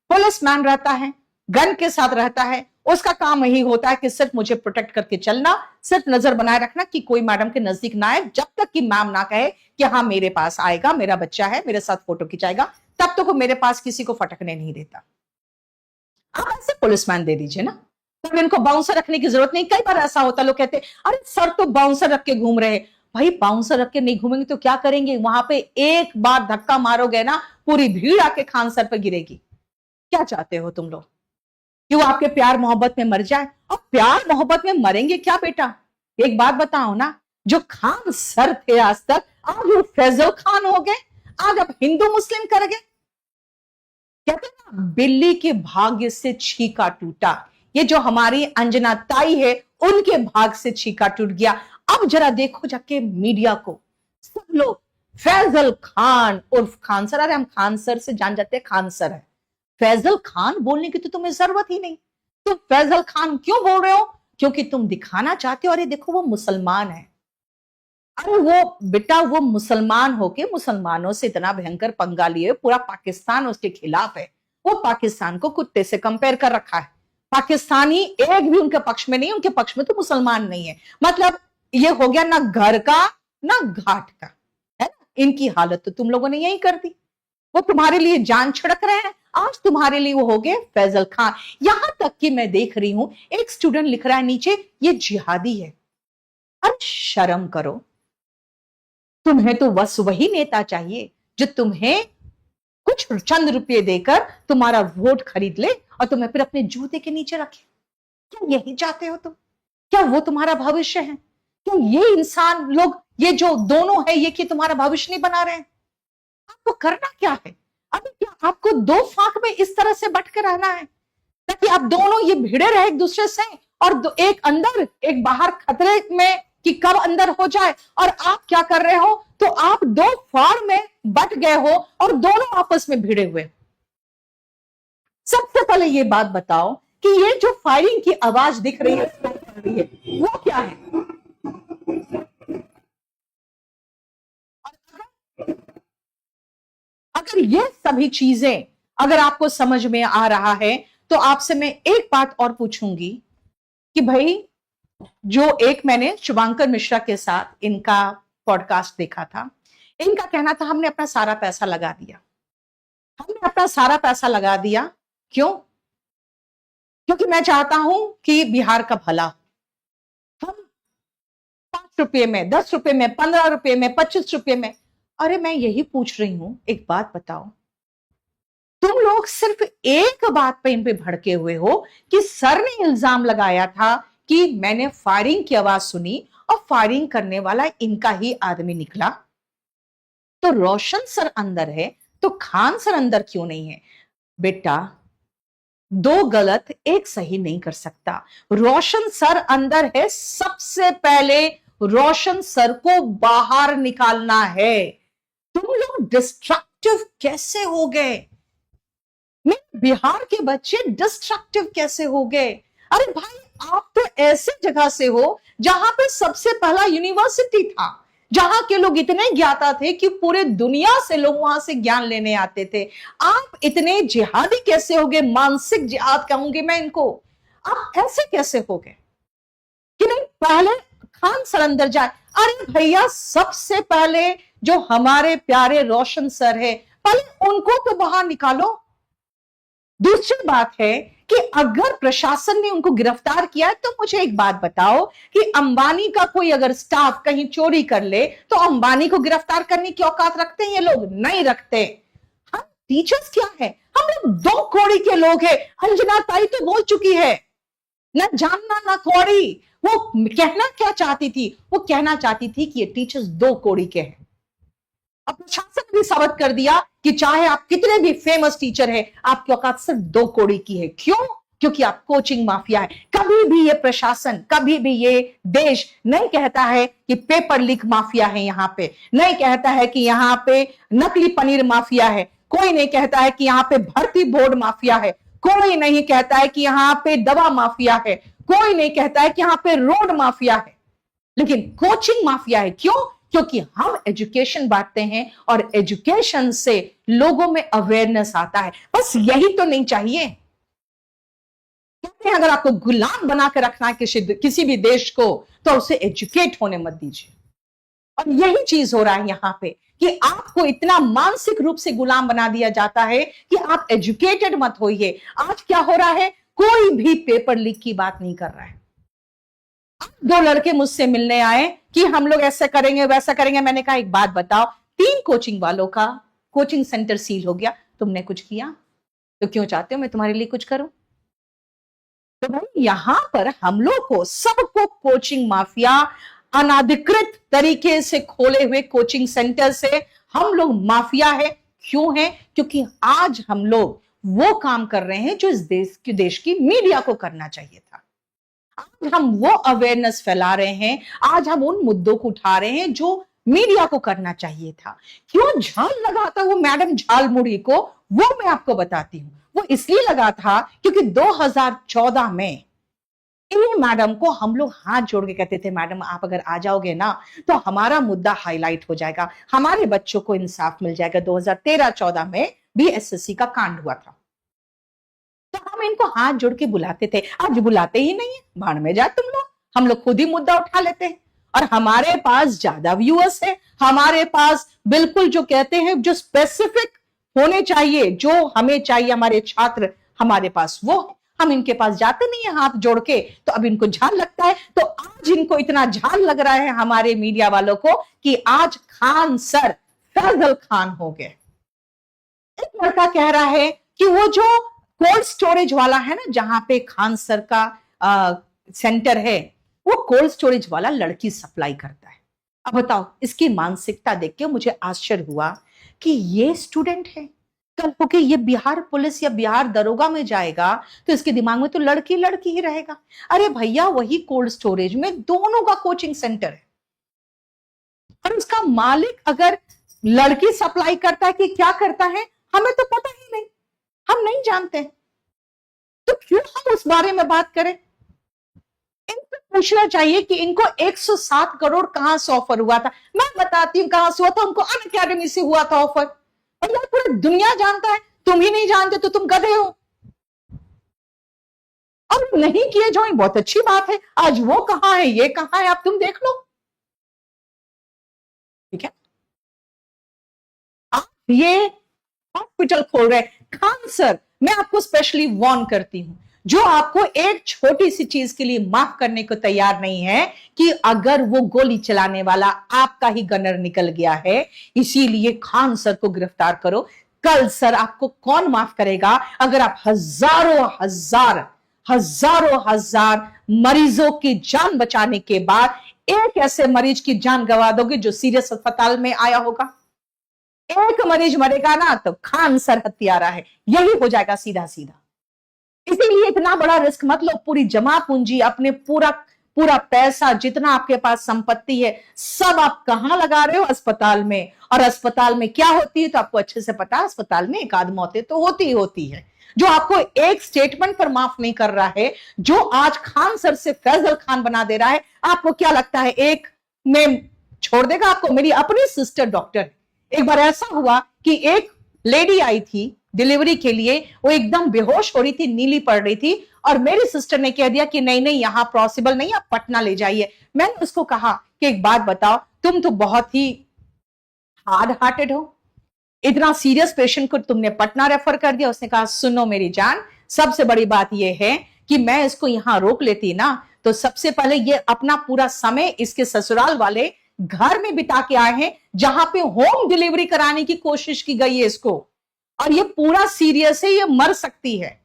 पुलिस मैन रहता है, गन के साथ रहता है, उसका काम यही होता है कि सिर्फ मुझे प्रोटेक्ट करके चलना, सिर्फ नजर बनाए रखना कि कोई मैडम के नजदीक ना आए, जब तक कि मैम ना कहे कि हाँ मेरे पास आएगा, मेरा बच्चा है, मेरे साथ फोटो खिंचाएगा, तब तक वो मेरे पास किसी को फटकने नहीं देता। आप ऐसे पुलिसमैन दे दीजिए ना, तब इनको बाउंसर रखने की जरूरत नहीं। कई बार ऐसा होता, लोग कहते अरे सर तो बाउंसर रख के घूम रहे। भाई बाउंसर रख के नहीं घूमेंगे तो क्या करेंगे? वहां पे एक बार धक्का मारोगे ना, पूरी भीड़ आके खान सर पर गिरेगी। क्या चाहते हो तुम लोग कि वो आपके प्यार मोहब्बत में मर जाए? और प्यार मोहब्बत में मरेंगे क्या बेटा? एक बात बताओ ना, जो खान सर थे आज तक, आज वो फैजल खान हो गए, आज अब हिंदू मुस्लिम कर गए। कहते ना, बिल्ली के भाग्य से छीका टूटा। ये जो हमारी अंजना ताई है, उनके भाग से छीका टूट गया। अब जरा देखो जाके मीडिया को, सब लोग फैजल खान उर्फ खान सर, अरे हम खान सर से जान जाते हैं खान सर है, फैजल खान बोलने की तो तुम्हें जरूरत ही नहीं। तुम फैजल खान क्यों बोल रहे हो? क्योंकि तुम दिखाना चाहते हो अरे देखो वो मुसलमान है। अरे वो बेटा, वो मुसलमान होके मुसलमानों से इतना भयंकर पंगा लिए, पूरा पाकिस्तान उसके खिलाफ है। वो पाकिस्तान को कुत्ते से कंपेयर कर रखा है। पाकिस्तानी एक भी उनके पक्ष में नहीं, उनके पक्ष में तो मुसलमान नहीं है। मतलब ये हो गया ना घर का ना घाट का, है ना? इनकी हालत तो तुम लोगों ने यही कर दी। वो तुम्हारे लिए जान छिड़क रहे हैं, आज तुम्हारे लिए वो हो गए फैजल खान। यहां तक कि मैं देख रही हूं एक स्टूडेंट लिख रहा है नीचे, ये जिहादी है। अरे शर्म करो, तुम्हें तो बस वही नेता चाहिए जो तुम्हें कुछ चंद रुपए देकर तुम्हारा वोट खरीद ले और तुम्हें फिर अपने जूते के नीचे रखे। क्या यही चाहते हो तुम? क्या वो तुम्हारा भविष्य है? क्या ये इंसान लोग, ये जो दोनों है, ये कि तुम्हारा भविष्य नहीं बना रहे हैं? आपको करना क्या है? अभी क्या आपको दो फाक में इस तरह से बट के रहना है ताकि आप दोनों ये भिड़े रहे एक दूसरे से, और एक अंदर एक बाहर खतरे में कि कब अंदर हो जाए? और आप क्या कर रहे हो? तो आप दो फाड़ में बट गए हो और दोनों आपस में भिड़े हुए। सबसे पहले ये बात बताओ कि ये जो फायरिंग की आवाज दिख रही है वो क्या है? अगर ये सभी चीजें अगर आपको समझ में आ रहा है, तो आपसे मैं एक बात और पूछूंगी कि भाई, जो एक मैंने शुभांकर मिश्रा के साथ इनका पॉडकास्ट देखा था, इनका कहना था हमने अपना सारा पैसा लगा दिया, हमने अपना सारा पैसा लगा दिया। क्यों? क्योंकि मैं चाहता हूं कि बिहार का भला हो। हम 5 रुपए में, 10 रुपए में, 15 रुपए में, 25 रुपए में। अरे मैं यही पूछ रही हूं, एक बात बताओ, तुम लोग सिर्फ एक बात पे इन पे भड़के हुए हो कि सर ने इल्जाम लगाया था कि मैंने फायरिंग की आवाज सुनी और फायरिंग करने वाला इनका ही आदमी निकला। तो रोशन सर अंदर है तो खान सर अंदर क्यों नहीं है? बेटा, दो गलत एक सही नहीं कर सकता। रोशन सर अंदर है, सबसे पहले रोशन सर को बाहर निकालना है। तुम लोग डिस्ट्रक्टिव कैसे हो गए? बिहार के बच्चे डिस्ट्रक्टिव कैसे हो गए? अरे भाई, आप तो ऐसे जगह से हो जहां पे सबसे पहला यूनिवर्सिटी था, जहां के लोग इतने ज्ञाता थे कि पूरे दुनिया से लोग वहां से ज्ञान लेने आते थे। आप इतने जिहादी कैसे हो गए? मानसिक जिहाद कहूंगी मैं इनको। आप ऐसे कैसे हो गए कि नहीं? पहले खान सर अंदर जाए। अरे भैया, सबसे पहले जो हमारे प्यारे रोशन सर है, पहले उनको तो बाहर निकालो। दूसरी बात है कि अगर प्रशासन ने उनको गिरफ्तार किया है, तो मुझे एक बात बताओ कि अंबानी का कोई अगर स्टाफ कहीं चोरी कर ले तो अंबानी को गिरफ्तार करने की औकात रखते हैं ये लोग? नहीं रखते। हम टीचर्स क्या है, हम लोग 2 कौड़ी के लोग हैं। अंजना ताई तो बोल चुकी है, ना जानना ना कौड़ी। वो कहना क्या चाहती थी? वो कहना चाहती थी कि ये टीचर्स 2 कौड़ी के हैं। अब प्रशासन ने भी साबित कर दिया कि चाहे आप कितने भी फेमस टीचर हैं, आपकी औकात सिर्फ 2 कौड़ी की है। क्यों? क्योंकि आप कोचिंग माफिया है। कभी भी ये प्रशासन, कभी भी ये देश नहीं कहता है कि पेपर लीक माफिया है, यहां पे नहीं कहता है कि यहां पे नकली पनीर माफिया है, कोई नहीं कहता है कि यहां पे भर्ती बोर्ड माफिया है, कोई नहीं कहता है कि यहां पे दवा माफिया है, कोई नहीं कहता है कि यहां पे रोड माफिया है, लेकिन कोचिंग माफिया है। क्यों? क्योंकि हम एजुकेशन बांटते हैं और एजुकेशन से लोगों में अवेयरनेस आता है। बस यही तो नहीं चाहिए। कहते हैं अगर आपको गुलाम बना के रखना है किसी भी देश को, तो उसे एजुकेट होने मत दीजिए। और यही चीज हो रहा है यहां पे कि आपको इतना मानसिक रूप से गुलाम बना दिया जाता है कि आप एजुकेटेड मत होइए। आज क्या हो रहा है, कोई भी पेपर लीक की बात नहीं कर रहा है। 2 लड़के मुझसे मिलने आए कि हम लोग ऐसा करेंगे वैसा करेंगे। मैंने कहा एक बात बताओ, 3 कोचिंग वालों का कोचिंग सेंटर सील हो गया, तुमने कुछ किया? तो क्यों चाहते हो मैं तुम्हारे लिए कुछ करूं? तो भाई यहां पर हम लोग को, सबको कोचिंग माफिया, अनाधिकृत तरीके से खोले हुए कोचिंग सेंटर से हम लोग माफिया है। क्यों है? क्योंकि आज हम लोग वो काम कर रहे हैं जो इस देश की मीडिया को करना चाहिए था। आज हम वो अवेयरनेस फैला रहे हैं, आज हम उन मुद्दों को उठा रहे हैं जो मीडिया को करना चाहिए था। क्यों झाल लगा था वो मैडम झालमुड़ी को, वो मैं आपको बताती हूं। वो इसलिए लगा था क्योंकि 2014 में इन मैडम को हम लोग हाथ जोड़ के कहते थे, मैडम आप अगर आ जाओगे ना तो हमारा मुद्दा हाईलाइट हो जाएगा, हमारे बच्चों को इंसाफ मिल जाएगा। 2013-14 में भी एसएससी का कांड हुआ था, तो हम इनको हाथ जोड़ के बुलाते थे। आज बुलाते ही नहीं है, भाड़ में जा तुम लोग, हम लोग खुद ही मुद्दा उठा लेते हैं। और हमारे पास ज्यादा व्यूअर्स है, हमारे पास बिल्कुल जो कहते हैं जो स्पेसिफिक होने चाहिए, जो हमें चाहिए हमारे छात्र, हमारे पास वो है। हम इनके पास जाते नहीं है हाथ जोड़ के, तो अब इनको झाल लगता है। तो आज इनको इतना झाल लग रहा है हमारे मीडिया वालों को कि आज खान सर फैजल खान हो गए। एक लड़का कह रहा है कि वो जो कोल्ड स्टोरेज वाला है ना, जहां पे खान सर का सेंटर है, वो कोल्ड स्टोरेज वाला लड़की सप्लाई करता है। अब बताओ, इसकी मानसिकता देख के मुझे आश्चर्य हुआ कि ये स्टूडेंट है, कल को कि ये बिहार पुलिस या बिहार दरोगा में जाएगा तो इसके दिमाग में तो लड़की लड़की ही रहेगा। अरे भैया, वही कोल्ड स्टोरेज में दोनों का कोचिंग सेंटर है, और उसका मालिक अगर लड़की सप्लाई करता है कि क्या करता है, हमें तो पता ही नहीं, हम नहीं जानते, तो क्यों हम उस बारे में बात करें? इनको पूछना चाहिए कि इनको 107 करोड़ कहां से ऑफर हुआ था। मैं बताती हूं कहां से हुआ था, उनको अनअकैडमी से हुआ था ऑफर। और यार पूरी दुनिया जानता है, तुम ही नहीं जानते तो तुम गधे हो। और नहीं किए जो बहुत अच्छी बात है, आज वो कहां है ये कहां है, आप तुम देख लो, ठीक है। आप ये हॉस्पिटल खोल रहे खान सर, मैं आपको स्पेशली वार्न करती हूं, जो आपको एक छोटी सी चीज के लिए माफ करने को तैयार नहीं है कि अगर वो गोली चलाने वाला आपका ही गनर निकल गया है, इसीलिए खान सर को गिरफ्तार करो। कल सर आपको कौन माफ करेगा अगर आप हजारों हजार मरीजों की जान बचाने के बाद एक ऐसे मरीज की जान गंवा दोगे जो सीरियस अस्पताल में आया होगा। एक मरीज मरेगा ना तो खान सर हत्यारा है, यही हो जाएगा सीधा सीधा। इसीलिए इतना बड़ा रिस्क मत लो। पूरी जमा पूंजी, अपने पूरा पैसा, जितना आपके पास संपत्ति है, सब आप कहां लगा रहे हो? अस्पताल में। और अस्पताल में क्या होती है तो आपको अच्छे से पता है, अस्पताल में एक आध मौतें तो होती ही होती है। जो आपको एक स्टेटमेंट पर माफ नहीं कर रहा है, जो आज खान सर से फैजल खान बना दे रहा है, आपको क्या लगता है एक में छोड़ देगा आपको? मेरी अपनी सिस्टर डॉक्टर है, एक बार ऐसा हुआ कि एक लेडी आई थी डिलीवरी के लिए, वो एकदम बेहोश हो रही थी, नीली पड़ रही थी, और मेरी सिस्टर ने कह दिया कि नहीं नहीं यहां पॉसिबल नहीं, आप पटना ले जाइए। मैंने उसको कहा कि एक बात बताओ, तुम तो बहुत ही हार्ड हार्टेड हो, इतना सीरियस पेशेंट को तुमने पटना रेफर कर दिया। उसने कहा सुनो मेरी जान, सबसे बड़ी बात यह है कि मैं इसको यहां रोक लेती ना, तो सबसे पहले ये अपना पूरा समय इसके ससुराल वाले घर में बिता के आए हैं, जहां पे होम डिलीवरी कराने की कोशिश की गई है इसको, और ये पूरा सीरियस है, ये मर सकती है।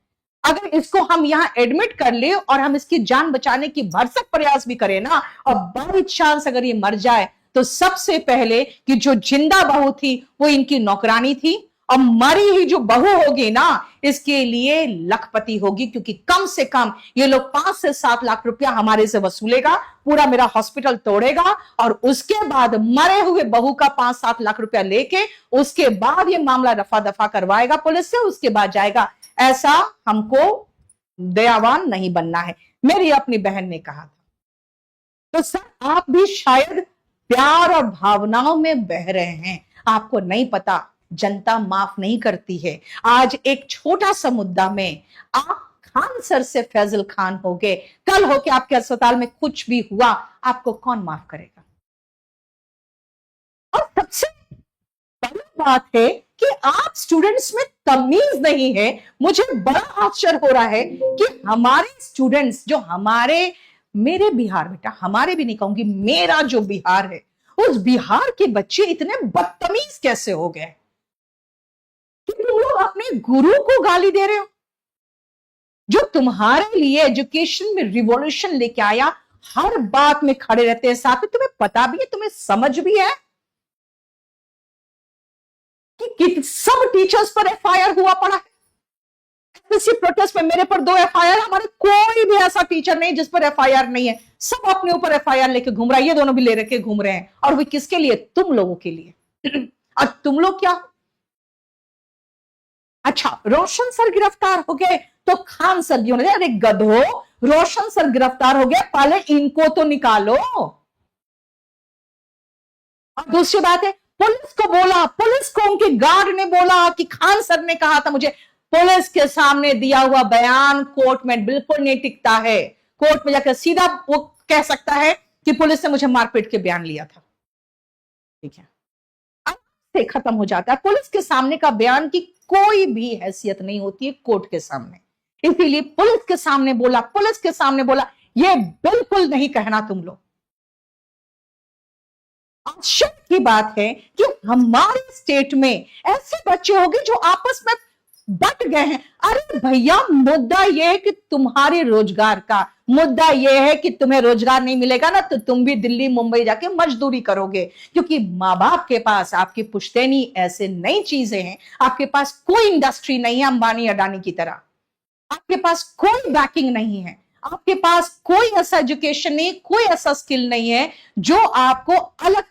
अगर इसको हम यहां एडमिट कर ले और हम इसकी जान बचाने की भरसक प्रयास भी करें ना, और बाई चांस अगर ये मर जाए, तो सबसे पहले कि जो जिंदा बहू थी वो इनकी नौकरानी थी, और मरी हुई जो बहू होगी ना, इसके लिए लखपति होगी, क्योंकि कम से कम ये लोग 5 से 7 लाख रुपया हमारे से वसूलेगा, पूरा मेरा हॉस्पिटल तोड़ेगा, और उसके बाद मरे हुए बहू का 5-7 लाख रुपया लेके उसके बाद ये मामला रफा दफा करवाएगा पुलिस से, उसके बाद जाएगा। ऐसा हमको दयावान नहीं बनना है, मेरी अपनी बहन ने कहा था। तो सर आप भी शायद प्यार और भावनाओं में बह रहे हैं, आपको नहीं पता, जनता माफ नहीं करती है। आज एक छोटा सा मुद्दा में आप खान सर से फैजल खान हो गए, कल हो के आपके अस्पताल में कुछ भी हुआ, आपको कौन माफ करेगा? और सबसे बड़ी बात है कि आप स्टूडेंट्स में तमीज नहीं है। मुझे बड़ा आश्चर्य हो रहा है कि हमारे स्टूडेंट्स जो मेरे बिहार, बेटा हमारे भी नहीं कहूंगी, मेरा जो बिहार है, उस बिहार के बच्चे इतने बदतमीज कैसे हो गए कि तुम लोग अपने गुरु को गाली दे रहे हो, जो तुम्हारे लिए एजुकेशन में रिवॉल्यूशन लेके आया, हर बात में खड़े रहते हैं साथ में, तुम्हें पता भी है, तुम्हें समझ भी है कि सब टीचर्स पर एफआईआर हुआ पड़ा है। एसएससी प्रोटेस्ट में मेरे पर 2 एफआईआर, हमारे कोई भी ऐसा टीचर नहीं जिस पर एफआईआर नहीं है, सब अपने ऊपर एफआईआर लेके घूम रहा है, ये दोनों भी ले रखे घूम रहे हैं, और वो किसके लिए? तुम लोगों के लिए। और तुम लोग क्या? अच्छा, रोशन सर गिरफ्तार हो गए तो खान सर क्यों नहीं? अरे गधो, रोशन सर गिरफ्तार हो गए, पहले इनको तो निकालो। और दूसरी बात है, पुलिस को बोला, पुलिस को उनके गार्ड ने बोला कि खान सर ने कहा था मुझे, पुलिस के सामने दिया हुआ बयान कोर्ट में बिल्कुल नहीं टिकता है। कोर्ट में जाकर सीधा वो कह सकता है कि पुलिस ने मुझे मारपीट के बयान लिया था, ठीक है, अब से खत्म हो जाता है। पुलिस के सामने का बयान की कोई भी हैसियत नहीं होती है कोर्ट के सामने, इसीलिए पुलिस के सामने बोला, पुलिस के सामने बोला, ये बिल्कुल नहीं कहना तुम लोग। आश्चर्य की बात है कि हमारे स्टेट में ऐसे बच्चे होंगे जो आपस में बट गए हैं। अरे भैया, मुद्दा यह है कि तुम्हारे रोजगार का मुद्दा यह है कि तुम्हें रोजगार नहीं मिलेगा ना, तो तुम भी दिल्ली मुंबई जाके मजदूरी करोगे, क्योंकि माँ बाप के पास आपकी पुश्तैनी ऐसे नई चीजें हैं, आपके पास कोई इंडस्ट्री नहीं है अंबानी अडानी की तरह, आपके पास कोई बैकिंग नहीं है, आपके पास कोई ऐसा एजुकेशन नहीं, कोई ऐसा स्किल नहीं है जो आपको अलग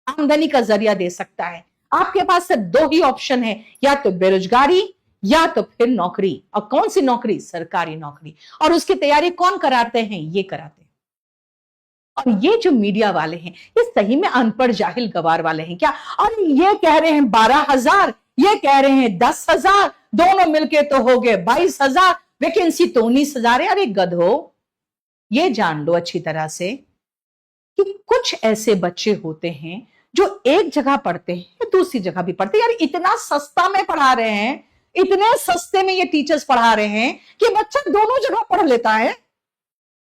आमदनी का जरिया दे सकता है। आपके पास सिर्फ 2 ही ऑप्शन है, या तो बेरोजगारी या तो फिर नौकरी। और कौन सी नौकरी? सरकारी नौकरी। और उसकी तैयारी कौन कराते हैं? ये कराते हैं। और ये जो मीडिया वाले हैं, ये सही में अनपढ़ जाहिल गवार वाले हैं क्या? और ये कह रहे हैं 12,000, ये कह रहे हैं 10,000, दोनों मिलके तो हो गए 22,000, वैकेंसी तो 19,000 है। अरे गधो, ये जान लो अच्छी तरह से कि कुछ ऐसे बच्चे होते हैं जो एक जगह पढ़ते हैं, दूसरी जगह भी पढ़ते हैं। यार इतना सस्ता में पढ़ा रहे हैं, इतने सस्ते में ये टीचर्स पढ़ा रहे हैं कि बच्चा दोनों जगह पढ़ लेता है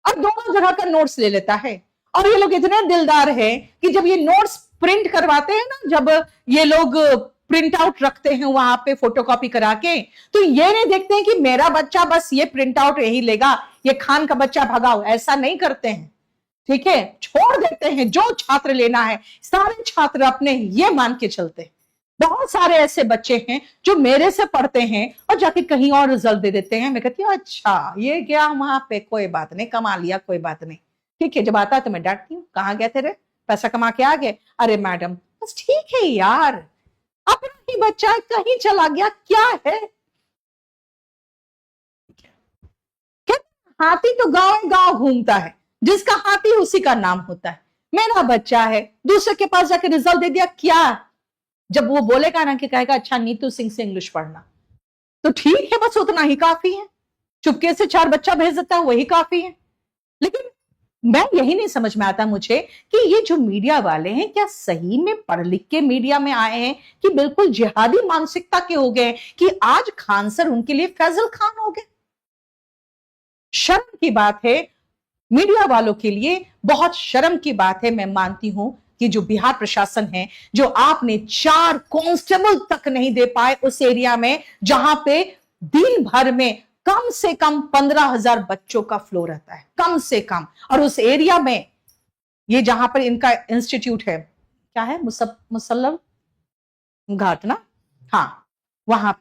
और दोनों जगह का नोट्स ले लेता है। और ये लोग इतने दिलदार हैं कि जब ये नोट्स प्रिंट करवाते हैं ना, जब ये लोग प्रिंट आउट रखते हैं वहां पे फोटोकॉपी करा के, तो ये नहीं देखते हैं कि मेरा बच्चा बस ये प्रिंट आउट यही लेगा, ये खान का बच्चा भगाओ, ऐसा नहीं करते हैं। ठीक है, छोड़ देते हैं, जो छात्र लेना है सारे छात्र अपने ये मान के चलते हैं। बहुत सारे ऐसे बच्चे हैं जो मेरे से पढ़ते हैं और जाके कहीं और रिजल्ट दे देते हैं। मैं कहती हूँ अच्छा ये गया वहां पे, कोई बात नहीं, कमा लिया, कोई बात नहीं, ठीक है। जब आता है तो मैं डांटती हूँ, कहाँ गए थे रे, पैसा कमा के आ गए? अरे मैडम बस ठीक है यार, अपना ही बच्चा कहीं चला गया, क्या है? हाथी तो गांव गांव घूमता है, जिसका हाथी उसी का नाम होता है। मेरा बच्चा है, दूसरे के पास जाकर रिजल्ट दे दिया, क्या? जब वो बोलेगा ना कि कहेगा अच्छा नीतू सिंह से इंग्लिश पढ़ना, तो ठीक है, बस उतना ही काफी है। चुपके से 4 बच्चा भेज देता है, वही काफी है। लेकिन मैं यही नहीं समझ में आता मुझे कि ये जो मीडिया वाले हैं क्या सही में पढ़ लिख के मीडिया में आए हैं कि बिल्कुल जिहादी मानसिकता के हो गए कि आज खान सर उनके लिए फैजल खान हो गए। शर्म की बात है, मीडिया वालों के लिए बहुत शर्म की बात है। मैं मानती हूं कि जो बिहार प्रशासन है, जो आपने 4 कांस्टेबल तक नहीं दे पाए उस एरिया में जहां पे दिन भर में कम से कम 15,000 बच्चों का फ्लो रहता है, कम से कम। और उस एरिया में ये जहां पर इनका इंस्टीट्यूट है, क्या है, मुसल्लम घाट ना, हाँ, वहां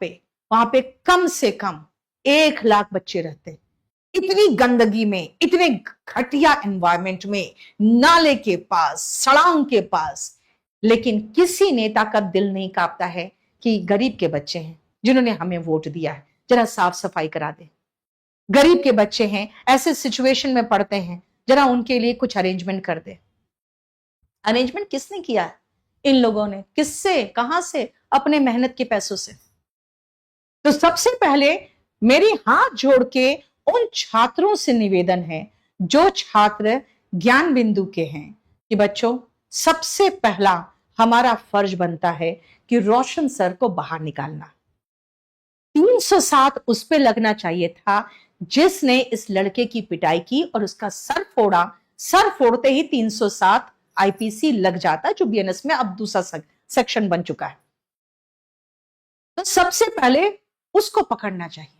पे कम से कम 1 लाख बच्चे रहते हैं। इतनी गंदगी में, इतने घटिया एनवायरमेंट में, नाले के पास, सड़ांग के पास, लेकिन किसी नेता का दिल नहीं कांपता है कि गरीब के बच्चे हैं जिन्होंने हमें वोट दिया है, जरा साफ सफाई करा दे। गरीब के बच्चे हैं, ऐसे सिचुएशन में पड़ते हैं, जरा उनके लिए कुछ अरेंजमेंट कर दे। अरेंजमेंट किसने किया है? इन लोगों ने। किससे? कहां से? अपने मेहनत के पैसों से। तो सबसे पहले मेरी हाथ जोड़ के उन छात्रों से निवेदन है जो छात्र ज्ञान बिंदु के हैं कि बच्चों, सबसे पहला हमारा फर्ज बनता है कि रोशन सर को बाहर निकालना। 307 उस पे लगना चाहिए था जिसने इस लड़के की पिटाई की और उसका सर फोड़ा। सर फोड़ते ही 307 आईपीसी लग जाता, जो बीएनएस में अब दूसरा सेक्शन बन चुका है। तो सबसे पहले उसको पकड़ना चाहिए।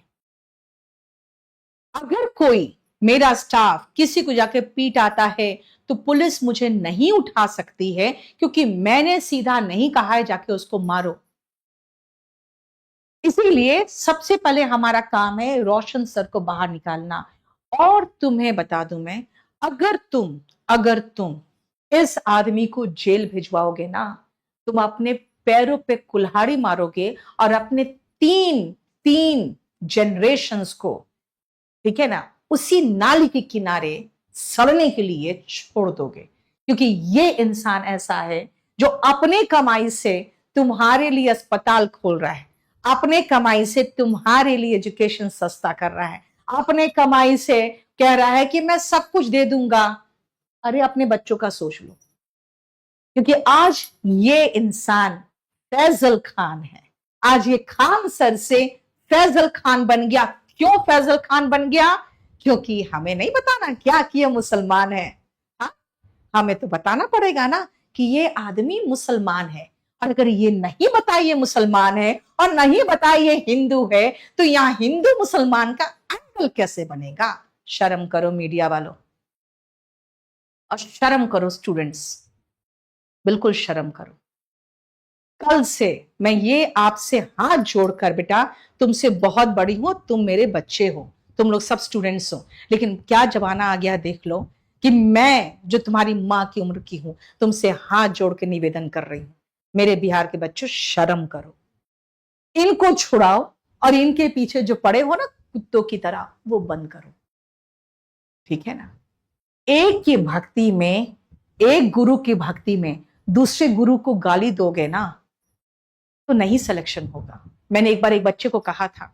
अगर कोई मेरा स्टाफ किसी को जाके पीट आता है तो पुलिस मुझे नहीं उठा सकती है, क्योंकि मैंने सीधा नहीं कहा है जाके उसको मारो। इसीलिए सबसे पहले हमारा काम है रोशन सर को बाहर निकालना। और तुम्हें बता दूं मैं, अगर तुम इस आदमी को जेल भिजवाओगे ना, तुम अपने पैरों पे कुल्हाड़ी मारोगे और अपने तीन जनरेशंस को, ठीक है ना, उसी नाली के किनारे सड़ने के लिए छोड़ दोगे। क्योंकि ये इंसान ऐसा है जो अपने कमाई से तुम्हारे लिए अस्पताल खोल रहा है, अपने कमाई से तुम्हारे लिए एजुकेशन सस्ता कर रहा है, अपने कमाई से कह रहा है कि मैं सब कुछ दे दूंगा। अरे अपने बच्चों का सोच लो, क्योंकि आज ये इंसान फैजल खान है। आज ये खान सर से फैजल खान बन गया। क्यों फैजल खान बन गया? क्योंकि हमें नहीं बताना क्या कि ये मुसलमान है, हाँ? हमें तो बताना पड़ेगा ना कि ये आदमी मुसलमान है। और अगर ये नहीं बताए ये मुसलमान है और नहीं बताए ये हिंदू है, तो यहां हिंदू मुसलमान का एंगल कैसे बनेगा? शर्म करो मीडिया वालों, और शर्म करो स्टूडेंट्स, बिल्कुल शर्म करो। कल से मैं ये आपसे हाथ जोड़कर, बेटा तुमसे बहुत बड़ी हूं, तुम मेरे बच्चे हो, तुम लोग सब स्टूडेंट्स हो, लेकिन क्या जमाना आ गया देख लो कि मैं जो तुम्हारी मां की उम्र की हूं, तुमसे हाथ जोड़ के निवेदन कर रही हूं, मेरे बिहार के बच्चों शर्म करो, इनको छुड़ाओ और इनके पीछे जो पड़े हो ना कुत्तों की तरह, वो बंद करो, ठीक है ना। एक की भक्ति में, एक गुरु की भक्ति में दूसरे गुरु को गाली दोगे ना तो नहीं सिलेक्शन होगा। मैंने एक बार एक बच्चे को कहा था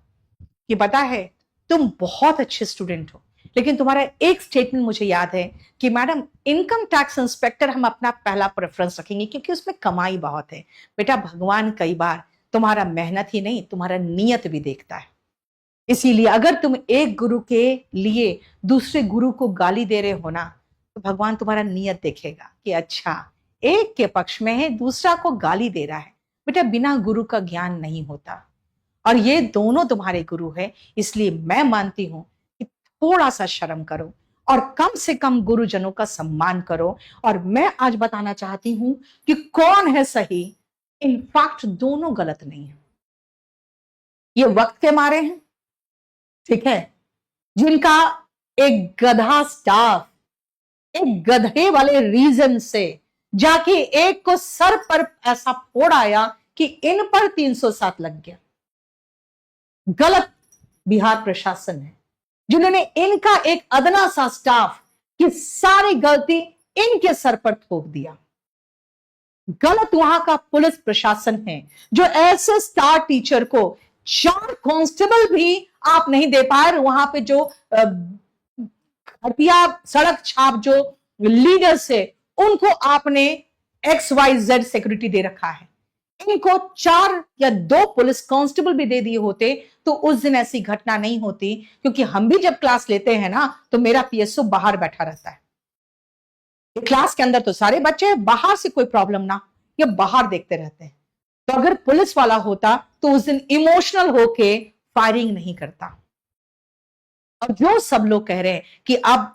कि पता है तुम बहुत अच्छे स्टूडेंट हो, लेकिन तुम्हारा एक स्टेटमेंट मुझे याद है कि मैडम इनकम टैक्स इंस्पेक्टर हम अपना पहला प्रेफरेंस रखेंगे क्योंकि उसमें कमाई बहुत है। बेटा भगवान कई बार तुम्हारा मेहनत ही नहीं, तुम्हारा नियत भी देखता है। इसीलिए अगर तुम एक गुरु के लिए दूसरे गुरु को गाली दे रहे हो ना, तो भगवान तुम्हारा नियत देखेगा कि अच्छा एक के पक्ष में है, दूसरा को गाली दे रहा है। बेटा बिना गुरु का ज्ञान नहीं होता, और ये दोनों तुम्हारे गुरु है। इसलिए मैं मानती हूं कि थोड़ा सा शर्म करो और कम से कम गुरुजनों का सम्मान करो। और मैं आज बताना चाहती हूं कि कौन है सही। इनफैक्ट दोनों गलत नहीं है, ये वक्त के मारे हैं, ठीक है, जिनका एक गधा स्टाफ एक गधे वाले रीजन से जाके एक को सर पर ऐसा फोड़ आया कि इन पर 307 लग गया। गलत बिहार प्रशासन है जिन्होंने इनका एक अदना सा स्टाफ की सारी गलती इनके सर पर थोप दिया। गलत वहां का पुलिस प्रशासन है जो ऐसे स्टार टीचर को 4 कांस्टेबल भी आप नहीं दे पाए, वहां पे जो घटिया सड़क छाप जो लीडर्स है उनको आपने XYZ सिक्योरिटी दे रखा है। इनको 4 या 2 पुलिस कांस्टेबल भी दे दिए होते तो उस दिन ऐसी घटना नहीं होती, क्योंकि हम भी जब क्लास लेते हैं ना तो मेरा PSO बाहर बैठा रहता है। क्लास के अंदर तो सारे बच्चे, बाहर से कोई प्रॉब्लम ना, ये बाहर देखते रहते हैं। तो अगर पुलिस वाला होता तो उस दिन इमोशनल होके फायरिंग नहीं करता। और जो सब लोग कह रहे हैं कि अब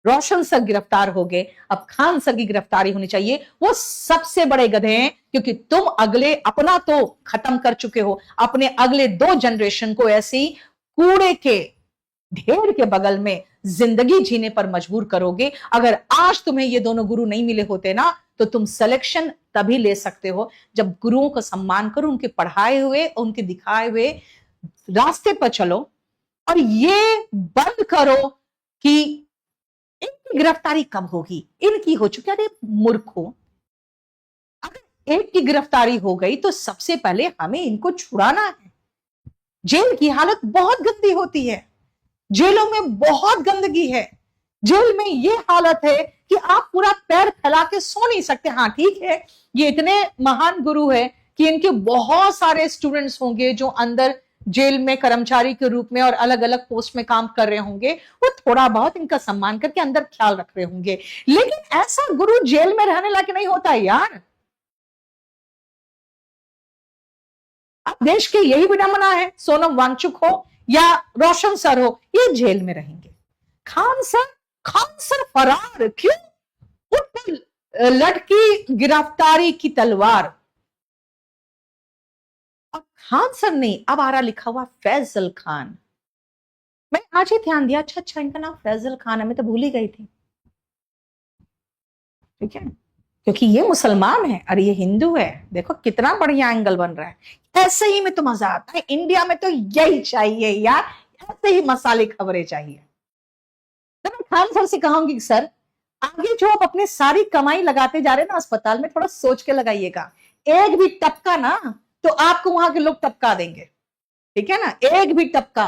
रोशन सर गिरफ्तार हो गए, अब खान सर की गिरफ्तारी होनी चाहिए, वो सबसे बड़े गधे हैं, क्योंकि तुम अगले अपना तो खत्म कर चुके हो, अपने अगले 2 जनरेशन को ऐसी कूड़े के ढेर के बगल में जिंदगी जीने पर मजबूर करोगे। अगर आज तुम्हें ये दोनों गुरु नहीं मिले होते ना तो तुम सिलेक्शन तभी ले सकते हो जब गुरुओं का सम्मान करो, उनके पढ़ाए हुए, उनके दिखाए हुए रास्ते पर चलो, और ये बंद करो कि इनकी गिरफ्तारी कब होगी, इनकी हो चुकी। अरे मूर्खों, अगर एक की गिरफ्तारी हो गई तो सबसे पहले हमें इनको छुड़ाना है। जेल की हालत बहुत गंदी होती है, जेलों में बहुत गंदगी है, जेल में ये हालत है कि आप पूरा पैर फैला के सो नहीं सकते। हाँ ठीक है, ये इतने महान गुरु है कि इनके बहुत सारे स्टूडेंट्स होंगे जो अंदर जेल में कर्मचारी के रूप में और अलग अलग पोस्ट में काम कर रहे होंगे, वो थोड़ा बहुत इनका सम्मान करके अंदर ख्याल रख रहे होंगे, लेकिन ऐसा गुरु जेल में रहने लायक नहीं होता यार। अब देश की यही विडंबना है, सोनम वांगचुक हो या रोशन सर हो, ये जेल में रहेंगे। खान सर फरार क्यों? उन पर लटकी गिरफ्तारी की तलवार। अब खान सर नहीं, अब आ रहा लिखा हुआ फैजल खान। मैं आज ही ध्यान दिया, अच्छा अच्छा इनका नाम फैजल खान है, मैं तो भूल ही गई थी। ठीक है, क्योंकि ये मुसलमान है और ये हिंदू है। देखो कितना बढ़िया एंगल बन रहा है। ऐसे ही में तो मजा आता है, इंडिया में तो यही चाहिए यार, ऐसे ही मसाले खबरें चाहिए। तो मैं खान सर से कहूंगी सर, आगे जो आप अपनी सारी कमाई लगाते जा रहे हैं ना अस्पताल में, थोड़ा सोच के लगाइएगा। एक भी टपका ना तो आपको वहां के लोग टपका देंगे, ठीक है ना, एक भी टपका,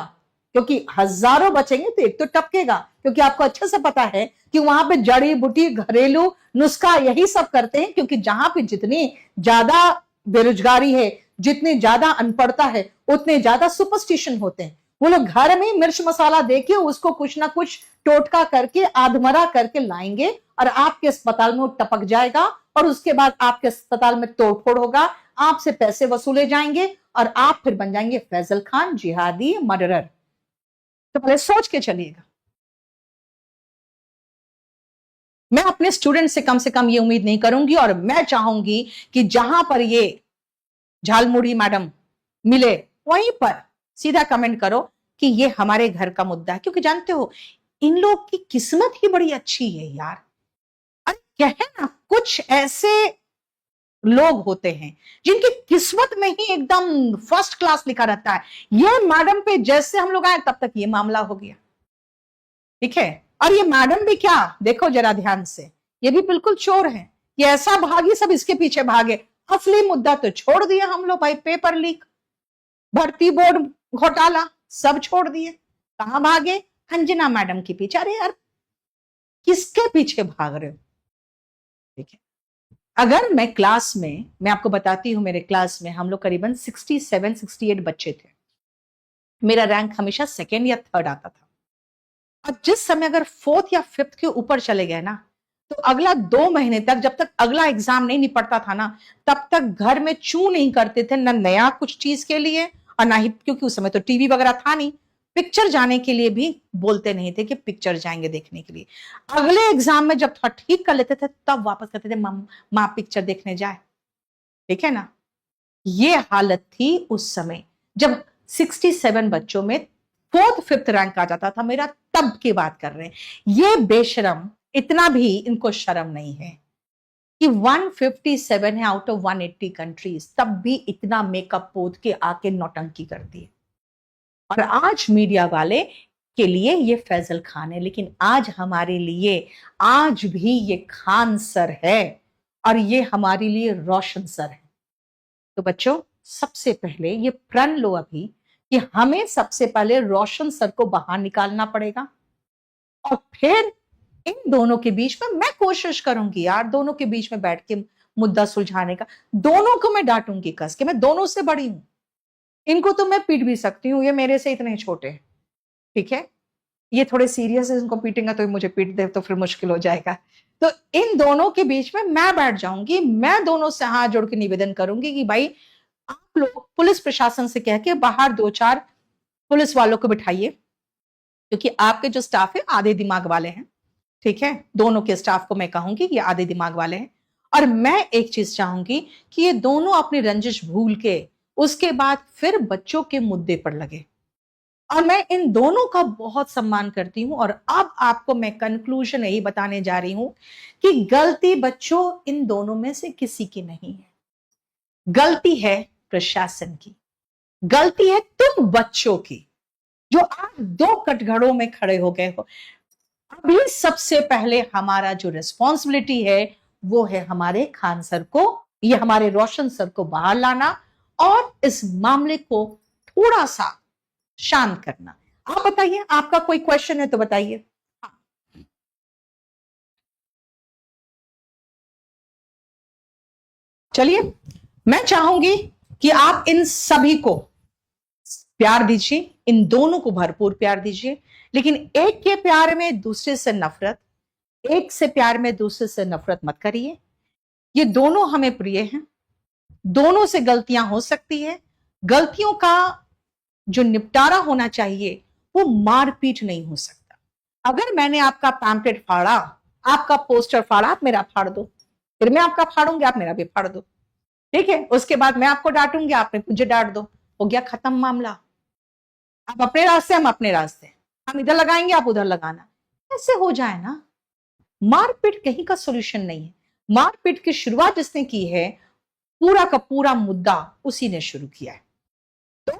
क्योंकि हजारों बचेंगे तो एक तो टपकेगा, क्योंकि आपको अच्छे से पता है कि वहां पे जड़ी बूटी घरेलू नुस्खा यही सब करते हैं, क्योंकि जहां पे जितनी ज्यादा बेरोजगारी है, जितनी ज्यादा अनपढ़ता है, उतने ज्यादा सुपरस्टिशन होते हैं। वो लोग घर में मिर्च मसाला देके उसको कुछ ना कुछ टोटका करके आधमरा करके लाएंगे और आपके अस्पताल में वो टपक जाएगा, और उसके बाद आपके अस्पताल में तोड़फोड़ होगा, आपसे पैसे वसूले जाएंगे और आप फिर बन जाएंगे फैजल खान, जिहादी, मर्डरर। तो पहले सोच के चलिएगा। मैं अपने स्टूडेंट से कम ये उम्मीद नहीं करूंगी, और मैं चाहूंगी कि जहां पर ये झालमुड़ी मैडम मिले वहीं पर सीधा कमेंट करो कि ये हमारे घर का मुद्दा है, क्योंकि जानते हो इन लोग की किस्मत ही बड़ी अच्छी है यार। अरे कहे ना, कुछ ऐसे लोग होते हैं जिनकी किस्मत में ही एकदम फर्स्ट क्लास लिखा रहता है। ये मैडम पे जैसे हम लोग आए तब तक ये मामला हो गया, ठीक है। और ये मैडम भी क्या, देखो जरा ध्यान से, ये भी बिल्कुल चोर है, ये ऐसा भागी सब इसके पीछे भागे। असली मुद्दा तो छोड़ दिया हम लोग भाई, पेपर लीक, भर्ती बोर्ड घोटाला, सब छोड़ दिए। कहां भागे? अंजना मैडम के पीछे। अरे यार किसके पीछे भाग रहे हो? ठीक है, अगर मैं क्लास में, मैं आपको बताती हूं, मेरे क्लास में हम लोग करीबन 67-68 बच्चे थे। मेरा रैंक हमेशा 2nd या 3rd आता था। और जिस समय अगर 4th या 5th के ऊपर चले गए ना, तो अगला 2 महीने तक, जब तक अगला एग्जाम नहीं निपटता था ना, तब तक घर में चू नहीं करते थे, ना नया कुछ चीज के लिए, और ना ही, क्योंकि उस समय तो टीवी वगैरह था नहीं, पिक्चर जाने के लिए भी बोलते नहीं थे कि पिक्चर जाएंगे देखने के लिए। अगले एग्जाम में जब थोड़ा ठीक कर लेते थे तब वापस कहते थे माँ पिक्चर देखने जाए, ठीक है ना। ये हालत थी उस समय जब 67 बच्चों में 4th 5th रैंक आ जाता था मेरा, तब की बात कर रहे हैं। ये बेशरम, इतना भी इनको शर्म नहीं है कि 157 है आउट ऑफ 180 कंट्रीज, तब भी इतना मेकअप पोत के आके नौटंकी करती है। और आज मीडिया वाले के लिए ये फैजल खान है, लेकिन आज हमारे लिए, आज भी ये खान सर है, और ये हमारे लिए रोशन सर है। तो बच्चों, सबसे पहले ये प्रण लो अभी कि हमें सबसे पहले रोशन सर को बाहर निकालना पड़ेगा और फिर इन दोनों के बीच में मैं कोशिश करूंगी यार, दोनों के बीच में बैठ के मुद्दा सुलझाने का। दोनों को मैं डांटूंगी कस के, मैं दोनों से बड़ी हूं, इनको तो मैं पीट भी सकती हूँ, ये मेरे से इतने छोटे हैं, ठीक है। ये थोड़े सीरियस है, इनको पीटेंगे तो मुझे पीट दे तो फिर मुश्किल हो जाएगा। तो इन दोनों के बीच में मैं बैठ जाऊंगी, मैं दोनों से हाथ जोड़ के निवेदन करूंगी कि भाई आप लोग पुलिस प्रशासन से कह के बाहर 2-4 पुलिस वालों को बिठाइए, क्योंकि आपके जो स्टाफ है आधे दिमाग वाले हैं, ठीक है। दोनों के स्टाफ को मैं कहूंगी कि आधे दिमाग वाले हैं। और मैं एक चीज चाहूंगी कि ये दोनों अपनी रंजिश भूल के उसके बाद फिर बच्चों के मुद्दे पर लगे। और मैं इन दोनों का बहुत सम्मान करती हूं। और अब आपको मैं कंक्लूजन यही बताने जा रही हूं कि गलती बच्चों इन दोनों में से किसी की नहीं है, गलती है प्रशासन की, गलती है तुम बच्चों की जो आज 2 कटघरों में खड़े हो गए हो। अभी सबसे पहले हमारा जो रिस्पॉन्सिबिलिटी है वो है हमारे खान सर को, ये हमारे रोशन सर को बाहर लाना और इस मामले को थोड़ा सा शांत करना। आप बताइए, आपका कोई क्वेश्चन है तो बताइए। चलिए, मैं चाहूंगी कि आप इन सभी को प्यार दीजिए, इन दोनों को भरपूर प्यार दीजिए, लेकिन एक के प्यार में दूसरे से नफरत, एक से प्यार में दूसरे से नफरत मत करिए। ये दोनों हमें प्रिय हैं, दोनों से गलतियां हो सकती है, गलतियों का जो निपटारा होना चाहिए वो मारपीट नहीं हो सकता। अगर मैंने आपका पैम्पलेट फाड़ा, आपका पोस्टर फाड़ा, आप मेरा फाड़ दो, फिर मैं आपका फाड़ूंगी, आप मेरा भी फाड़ दो, ठीक है। उसके बाद मैं आपको डांटूंगी, आपने मुझे डांट दो, हो गया खत्म मामला। आप अपने रास्ते, हम अपने रास्ते, हम इधर लगाएंगे, आप उधर लगाना, ऐसे हो जाए ना। मारपीट कहीं का सोल्यूशन नहीं है। मारपीट की शुरुआत जिसने की है, पूरा का पूरा मुद्दा उसी ने शुरू किया है। तो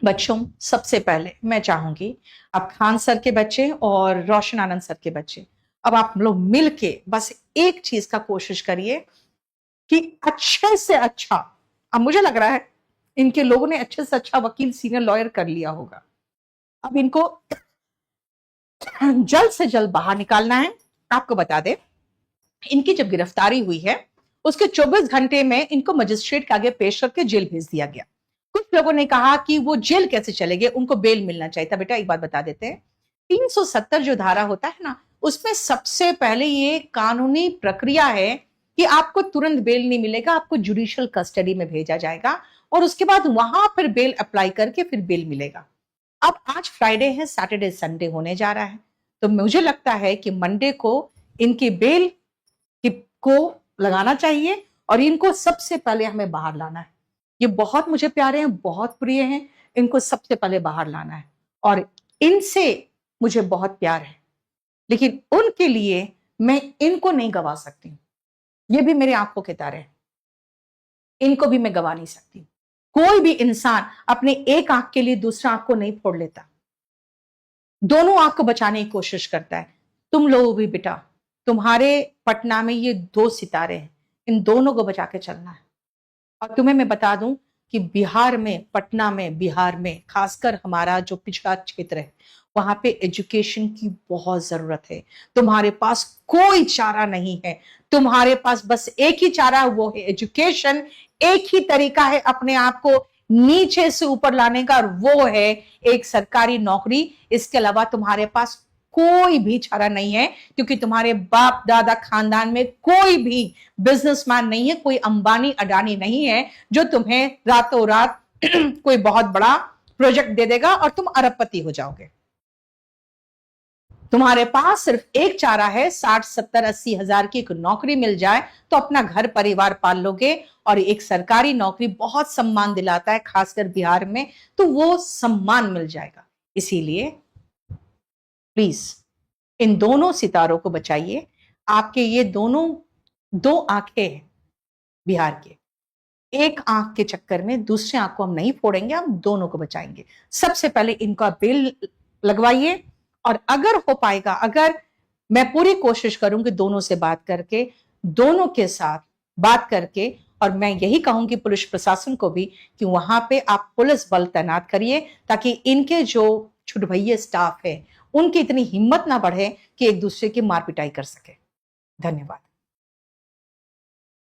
बच्चों, सबसे पहले मैं चाहूंगी अब खान सर के बच्चे और रोशन आनंद सर के बच्चे, अब आप लोग मिलके बस एक चीज का कोशिश करिए कि अच्छे से अच्छा, अब मुझे लग रहा है इनके लोगों ने अच्छे से अच्छा वकील, सीनियर लॉयर कर लिया होगा। अब इनको जल्द से जल्द बाहर निकालना है। आपको बता दें, इनकी जब गिरफ्तारी हुई है उसके 24 घंटे में इनको मजिस्ट्रेट के आगे पेश करके जेल भेज दिया गया। कुछ लोगों ने कहा कि वो जेल कैसे चले गए, उनको बेल मिलना चाहिए था। बेटा एक बात बता देते हैं, 370 जो धारा होता है ना, उसमें सबसे पहले ये कानूनी प्रक्रिया है कि आपको तुरंत बेल नहीं मिलेगा, आपको जुडिशियल कस्टडी में भेजा जाएगा और उसके बाद वहां फिर बेल अप्लाई करके फिर बेल मिलेगा। अब आज फ्राइडे है, सैटरडे संडे होने जा रहा है, तो मुझे लगता है कि मंडे को इनकी बेल को लगाना चाहिए और इनको सबसे पहले हमें बाहर लाना है। ये बहुत मुझे प्यारे हैं, बहुत प्रिय हैं, इनको सबसे पहले बाहर लाना है और इनसे मुझे बहुत प्यार है, लेकिन उनके लिए मैं इनको नहीं गवा सकती। ये भी मेरे आंखों के तारे हैं, इनको भी मैं गवा नहीं सकती। कोई भी इंसान अपने एक आंख के लिए दूसरा आंख को नहीं फोड़ लेता, दोनों आंख को बचाने की कोशिश करता है। तुम लोग भी बेटा, तुम्हारे पटना में ये 2 सितारे हैं, इन दोनों को बचा के चलना है। और तुम्हें मैं बता दूं कि बिहार में, पटना में, बिहार में खासकर हमारा जो पिछड़ा क्षेत्र है, वहां पे एजुकेशन की बहुत जरूरत है। तुम्हारे पास कोई चारा नहीं है, तुम्हारे पास बस एक ही चारा है, वो है एजुकेशन। एक ही तरीका है अपने आप को नीचे से ऊपर लाने का और वो है एक सरकारी नौकरी। इसके अलावा तुम्हारे पास कोई भी चारा नहीं है, क्योंकि तुम्हारे बाप दादा खानदान में कोई भी बिजनेसमैन नहीं है, कोई अंबानी अडानी नहीं है जो तुम्हें रातों रात कोई बहुत बड़ा प्रोजेक्ट दे देगा और तुम अरबपति हो जाओगे। तुम्हारे पास सिर्फ एक चारा है, 60, 70, 80 हजार की एक नौकरी मिल जाए तो अपना घर परिवार पाल लोगे। और एक सरकारी नौकरी बहुत सम्मान दिलाता है, खासकर बिहार में, तो वो सम्मान मिल जाएगा। इसीलिए प्लीज इन दोनों सितारों को बचाइए। आपके ये दोनों 2 आंखें हैं बिहार के, एक आंख के चक्कर में दूसरे आंख को हम नहीं फोड़ेंगे, हम दोनों को बचाएंगे। सबसे पहले इनका बेल लगवाइए और अगर हो पाएगा, अगर मैं पूरी कोशिश करूंगी दोनों से बात करके, दोनों के साथ बात करके और मैं यही कहूंगी पुलिस प्रशासन को भी कि वहां पे आप पुलिस बल तैनात करिए, ताकि इनके जो छुटभैये स्टाफ है उनकी इतनी हिम्मत ना बढ़े कि एक दूसरे की मार पिटाई कर सके। धन्यवाद।